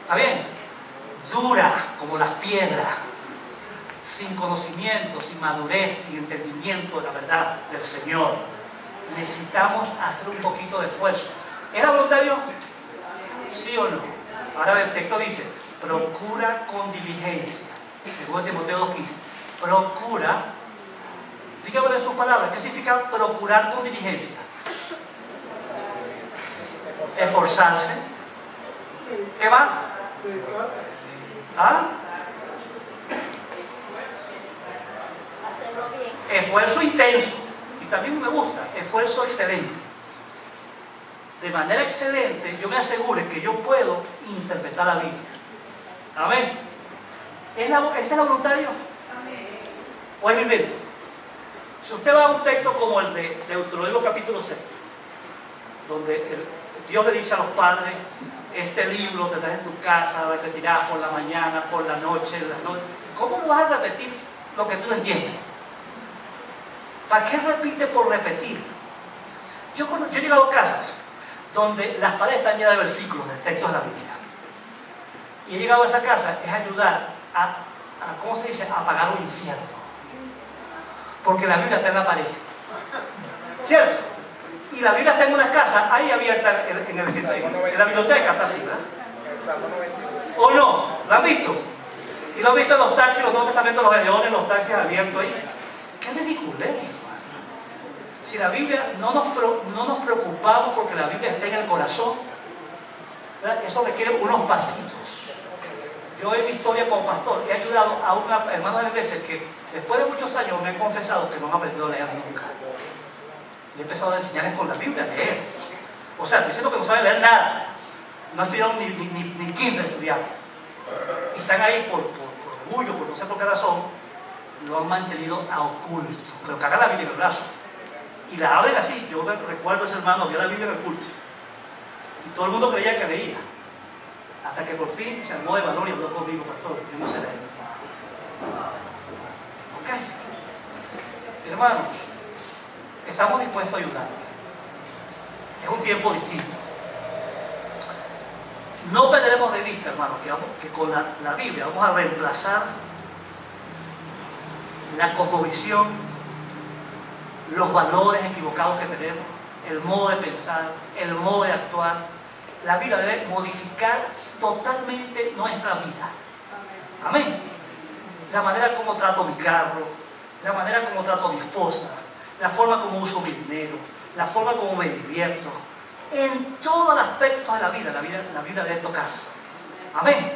A: ¿Está bien? Dura como las piedras, sin conocimiento, sin madurez, sin entendimiento de la verdad del Señor. Necesitamos hacer un poquito de esfuerzo. ¿Era voluntario? ¿Sí o no? Ahora el texto dice, procura con diligencia. Según Timoteo 2:15. Procura, dígame en sus palabras, ¿qué significa procurar con diligencia? Esforzarse. ¿Qué va? ¿Ah? Esfuerzo intenso. Y también me gusta, esfuerzo excelente. De manera excelente, yo me aseguro que yo puedo interpretar la Biblia. Amén. ¿Este es la voluntario? ¿O es mi invento? Si usted va a un texto como el de Deuteronomio capítulo 6, donde Dios le dice a los padres, este libro te traes en tu casa, lo repetirás por la mañana, por la noche, ¿cómo no vas a repetir lo que tú no entiendes? ¿Para qué repite por repetir? Yo he llegado a casas donde las paredes están llenas de versículos, de textos de la Biblia. y he llegado a esa casa es ayudar a ¿cómo se dice?, a apagar un infierno. Porque la Biblia está en la pared, ¿cierto? Y la Biblia está en una casa ahí abierta en la biblioteca, está así, ¿verdad? ¿O no? ¿La han visto? Y lo han visto en los taxis, los Nuevos Testamentos, los Gedeones, los taxis abiertos ahí. ¡Qué ridiculez, hermano! Si la Biblia, no nos preocupamos porque la Biblia esté en el corazón, ¿verdad? Eso requiere unos pasitos. Yo en mi historia como pastor he ayudado a una hermana de la iglesia que después de muchos años me han confesado que no han aprendido a leer nunca. Y he empezado a enseñarles con la Biblia a leer. O sea, estoy diciendo que no saben leer nada. No estudiaron ni 15 estudiaron. Y están ahí por orgullo, por no sé por qué razón, lo han mantenido a oculto. Pero cagan la Biblia en el brazo. Y la abren así. Yo recuerdo a ese hermano, vio la Biblia en el culto. Y todo el mundo creía que leía. Hasta que por fin se armó de valor y habló conmigo, pastor, yo no sé leer. Ok. Hermanos, estamos dispuestos a ayudar. Es un tiempo distinto. No perderemos de vista, hermanos, que con la Biblia vamos a reemplazar la cosmovisión, los valores equivocados que tenemos, el modo de pensar, el modo de actuar. La Biblia debe modificar totalmente nuestra vida. Amén. La manera como trato mi carro, la manera como trato a mi esposa, la forma como uso mi dinero, la forma como me divierto. En todos los aspectos de la Biblia debe tocar. Amén.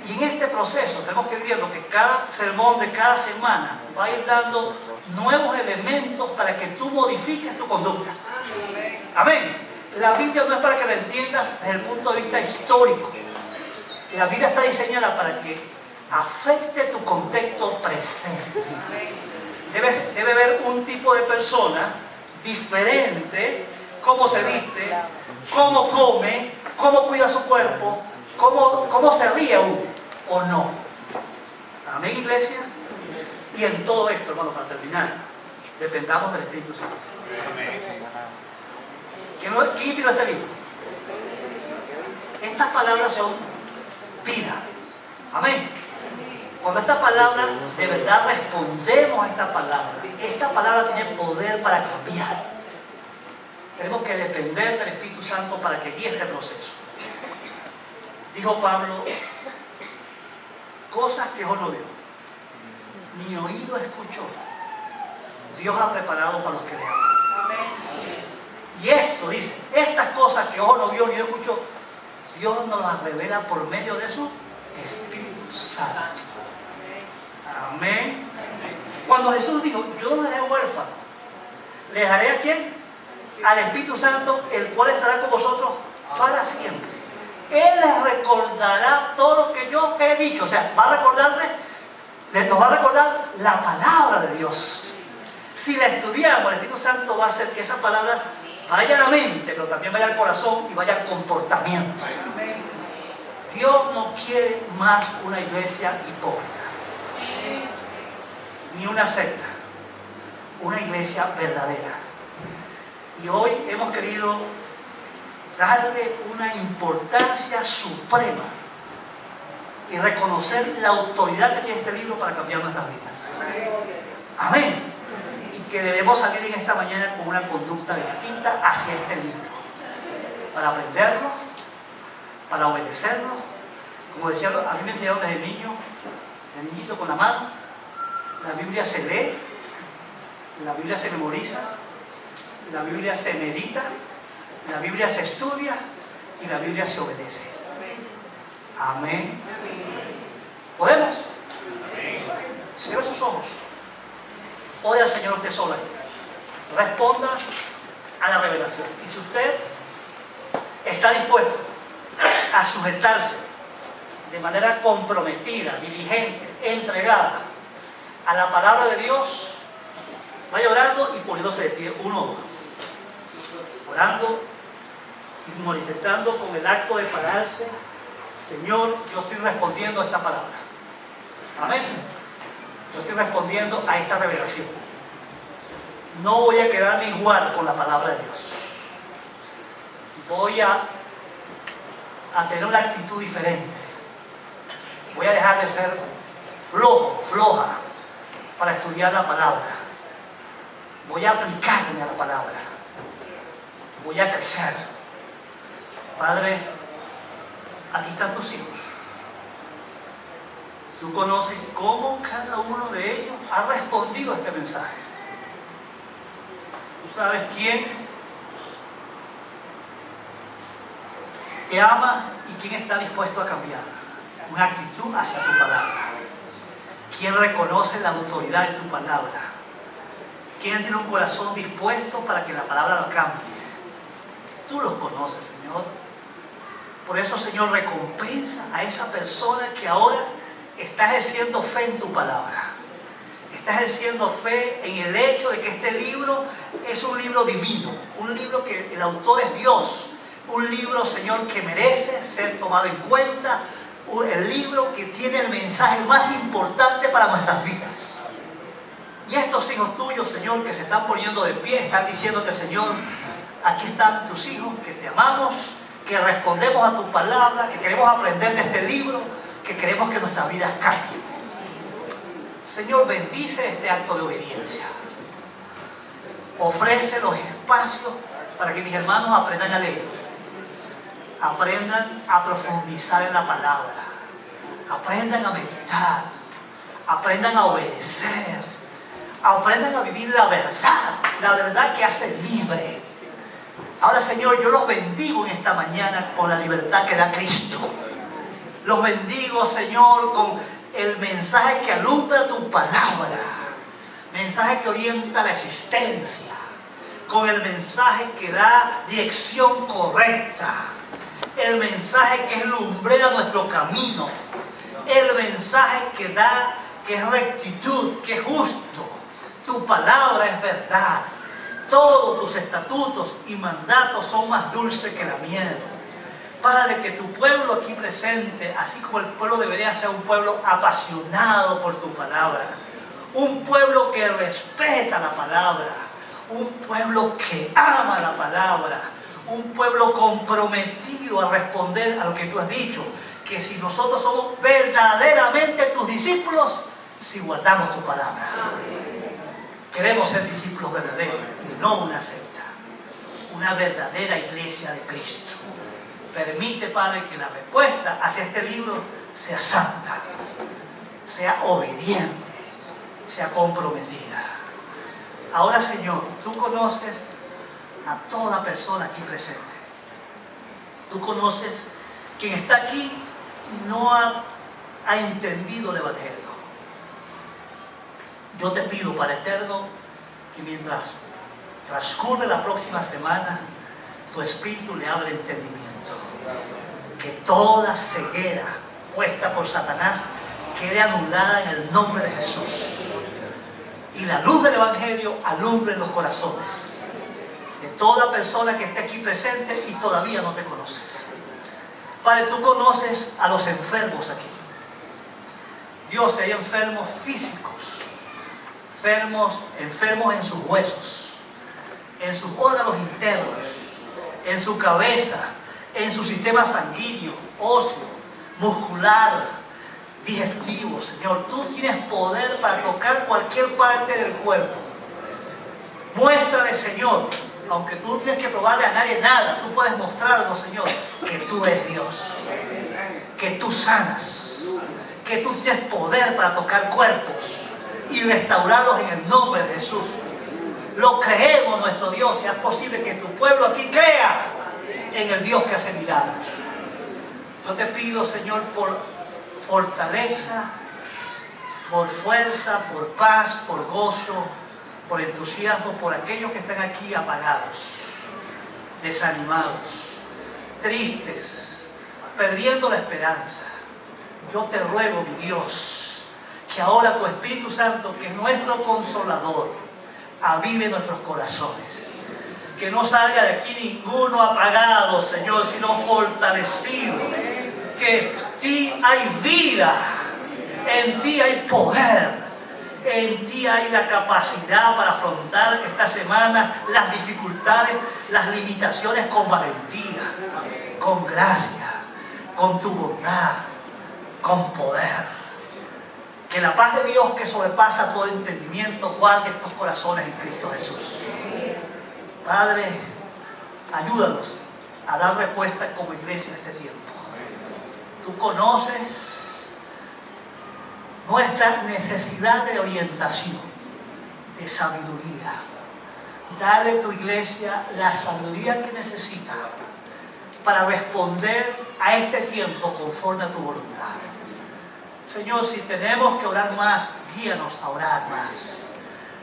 A: Y en este proceso tenemos que ir viendo que cada sermón de cada semana va a ir dando nuevos elementos para que tú modifiques tu conducta. Amén. La Biblia no es para que la entiendas desde el punto de vista histórico. La Biblia está diseñada para que afecte tu contexto presente. Debe haber un tipo de persona diferente, cómo se viste, cómo come, cómo cuida su cuerpo, cómo se ríe uno o no. Amén, iglesia. Y en todo esto, hermano, para terminar, dependamos del Espíritu Santo. ¿Quién inspiró este libro? Estas palabras son vida. Amén. Cuando esta palabra, de verdad respondemos a esta palabra tiene poder para cambiar. Tenemos que depender del Espíritu Santo para que guíe este proceso. Dijo Pablo, cosas que ojo no vio, ni oído escuchó, Dios ha preparado para los que le aman. Y esto dice, estas cosas que ojo no vio ni oído escuchó, Dios nos las revela por medio de su Espíritu Santo. Amén. Cuando Jesús dijo, yo no dejaré huérfano, ¿le dejaré a quién? Al Espíritu Santo, el cual estará con vosotros para siempre. Él les recordará todo lo que yo he dicho. O sea, nos va a recordar la palabra de Dios. Si la estudiamos, el Espíritu Santo va a hacer que esa palabra vaya a la mente, pero también vaya al corazón y vaya al comportamiento. Dios no quiere más una iglesia hipócrita, ni una secta, una iglesia verdadera. Y hoy hemos querido darle una importancia suprema y reconocer la autoridad que tiene este libro para cambiar nuestras vidas. Amén. Y que debemos salir en esta mañana con una conducta distinta hacia este libro, para aprenderlo, para obedecerlo. Como decía, a mí me enseñaron desde niño, el niñito con la mano. La Biblia se lee, la Biblia se memoriza, la Biblia se medita, la Biblia se estudia y la Biblia se obedece. Amén. ¿Podemos? Cierra sus ojos. Ore al Señor usted sola. Responda a la revelación. Y si usted está dispuesto a sujetarse de manera comprometida, diligente, entregada a la palabra de Dios, vaya orando y poniéndose de pie uno a uno. Orando y manifestando con el acto de pararse. Señor, yo estoy respondiendo a esta palabra. Amén. Yo estoy respondiendo a esta revelación. No voy a quedarme igual con la palabra de Dios. Voy a tener una actitud diferente. Voy a dejar de ser flojo, floja para estudiar la palabra. Voy a aplicarme a la palabra. Voy a crecer. Padre, aquí están tus hijos. Tú conoces cómo cada uno de ellos ha respondido a este mensaje. Tú sabes quién te ama y quién está dispuesto a cambiar una actitud hacia tu palabra. Quién reconoce la autoridad de tu palabra. Quién tiene un corazón dispuesto para que la palabra lo cambie. Tú los conoces, Señor. Por eso, Señor, recompensa a esa persona que ahora está ejerciendo fe en tu palabra. Está ejerciendo fe en el hecho de que este libro es un libro divino. Un libro que el autor es Dios. Un libro, Señor, que merece ser tomado en cuenta. El libro que tiene el mensaje más importante para nuestras vidas. Y estos hijos tuyos, Señor, que se están poniendo de pie, están diciéndote, Señor, aquí están tus hijos, que te amamos, que respondemos a tu palabra, que queremos aprender de este libro, que queremos que nuestras vidas cambien. Señor, bendice este acto de obediencia. Ofrece los espacios para que mis hermanos aprendan a leer, aprendan a profundizar en la palabra, aprendan a meditar, aprendan a obedecer, aprendan a vivir la verdad que hace libre. Ahora, Señor, yo los bendigo en esta mañana con la libertad que da Cristo. Los bendigo, Señor, con el mensaje que alumbra tu palabra, mensaje que orienta la existencia, con el mensaje que da dirección correcta, el mensaje que es lumbrera nuestro camino, el mensaje que da, que es rectitud, que es justo. Tu palabra es verdad. Todos tus estatutos y mandatos son más dulces que la miel. Padre, que tu pueblo aquí presente, así como el pueblo debería ser un pueblo apasionado por tu palabra, un pueblo que respeta la palabra, un pueblo que ama la palabra, un pueblo comprometido a responder a lo que tú has dicho, que si nosotros somos verdaderamente tus discípulos, si guardamos tu palabra. Queremos ser discípulos verdaderos, no una secta, una verdadera iglesia de Cristo. Permite, Padre, que la respuesta hacia este libro sea santa, sea obediente, sea comprometida. Ahora, Señor, tú conoces a toda persona aquí presente. Tú conoces quien está aquí y no ha entendido el Evangelio. Yo te pido, Padre eterno, que mientras transcurre la próxima semana, tu Espíritu le abra entendimiento. Que toda ceguera puesta por Satanás quede anulada en el nombre de Jesús. Y la luz del Evangelio alumbre en los corazones de toda persona que esté aquí presente y todavía no te conoces. Padre, tú conoces a los enfermos aquí. Dios, hay enfermos físicos, enfermos en sus huesos, en sus órganos internos, en su cabeza, en su sistema sanguíneo, óseo, muscular, digestivo. Señor, tú tienes poder para tocar cualquier parte del cuerpo. Muéstrale, Señor, aunque tú no tienes que probarle a nadie nada, tú puedes mostrarnos, Señor, que tú eres Dios, que tú sanas, que tú tienes poder para tocar cuerpos y restaurarlos en el nombre de Jesús. Lo creemos, nuestro Dios, y es posible que tu pueblo aquí crea en el Dios que hace milagros. Yo te pido, Señor, por fortaleza, por fuerza, por paz, por gozo, por entusiasmo, por aquellos que están aquí apagados, desanimados, tristes, perdiendo la esperanza. Yo te ruego, mi Dios, que ahora tu Espíritu Santo, que es nuestro consolador, avive nuestros corazones. Que no salga de aquí ninguno apagado, Señor, sino fortalecido. Que en ti hay vida, en ti hay poder, en ti hay la capacidad para afrontar esta semana las dificultades, las limitaciones con valentía, con gracia, con tu bondad, con poder. Que la paz de Dios, que sobrepasa todo entendimiento, guarde estos corazones en Cristo Jesús. Padre, ayúdanos a dar respuesta como iglesia en este tiempo. Tú conoces nuestra necesidad de orientación, de sabiduría. Dale a tu iglesia la sabiduría que necesita para responder a este tiempo conforme a tu voluntad. Señor, si tenemos que orar más, guíanos a orar más.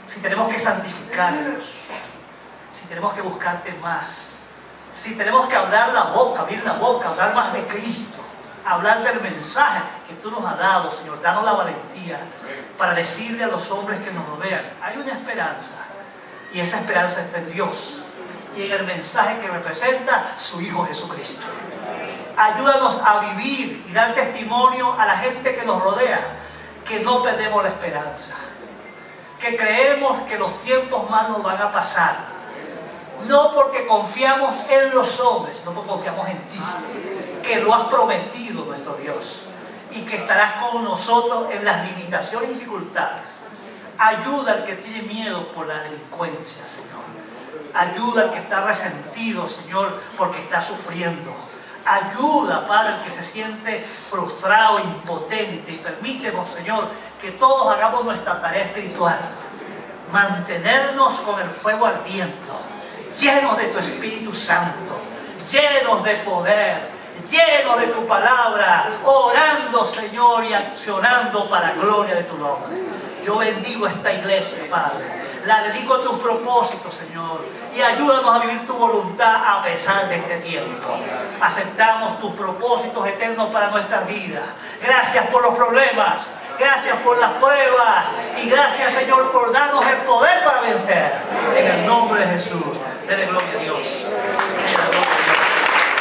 A: Si tenemos que santificarnos, si tenemos que buscarte más, si tenemos que hablar la boca, abrir la boca, hablar más de Cristo, hablar del mensaje que tú nos has dado, Señor, danos la valentía para decirle a los hombres que nos rodean, hay una esperanza, y esa esperanza está en Dios y en el mensaje que representa su Hijo Jesucristo. Ayúdanos a vivir y dar testimonio a la gente que nos rodea, que no perdemos la esperanza, que creemos que los tiempos malos van a pasar, no porque confiamos en los hombres, sino porque confiamos en ti, que lo has prometido, nuestro Dios, y que estarás con nosotros en las limitaciones y dificultades. Ayuda al que tiene miedo por la delincuencia, Señor. Ayuda al que está resentido, Señor, porque está sufriendo. Ayuda, Padre, al que se siente frustrado, impotente. Y permítenos, Señor, que todos hagamos nuestra tarea espiritual. Mantenernos con el fuego ardiendo, llenos de tu Espíritu Santo, llenos de poder, llenos de tu palabra, orando, Señor, y accionando para la gloria de tu nombre. Yo bendigo esta iglesia, Padre. La dedico a tus propósitos, Señor, y ayúdanos a vivir tu voluntad a pesar de este tiempo. Aceptamos tus propósitos eternos para nuestras vidas. Gracias por los problemas, gracias por las pruebas, y gracias, Señor, por darnos el poder para vencer. En el nombre de Jesús, dele gloria a Dios.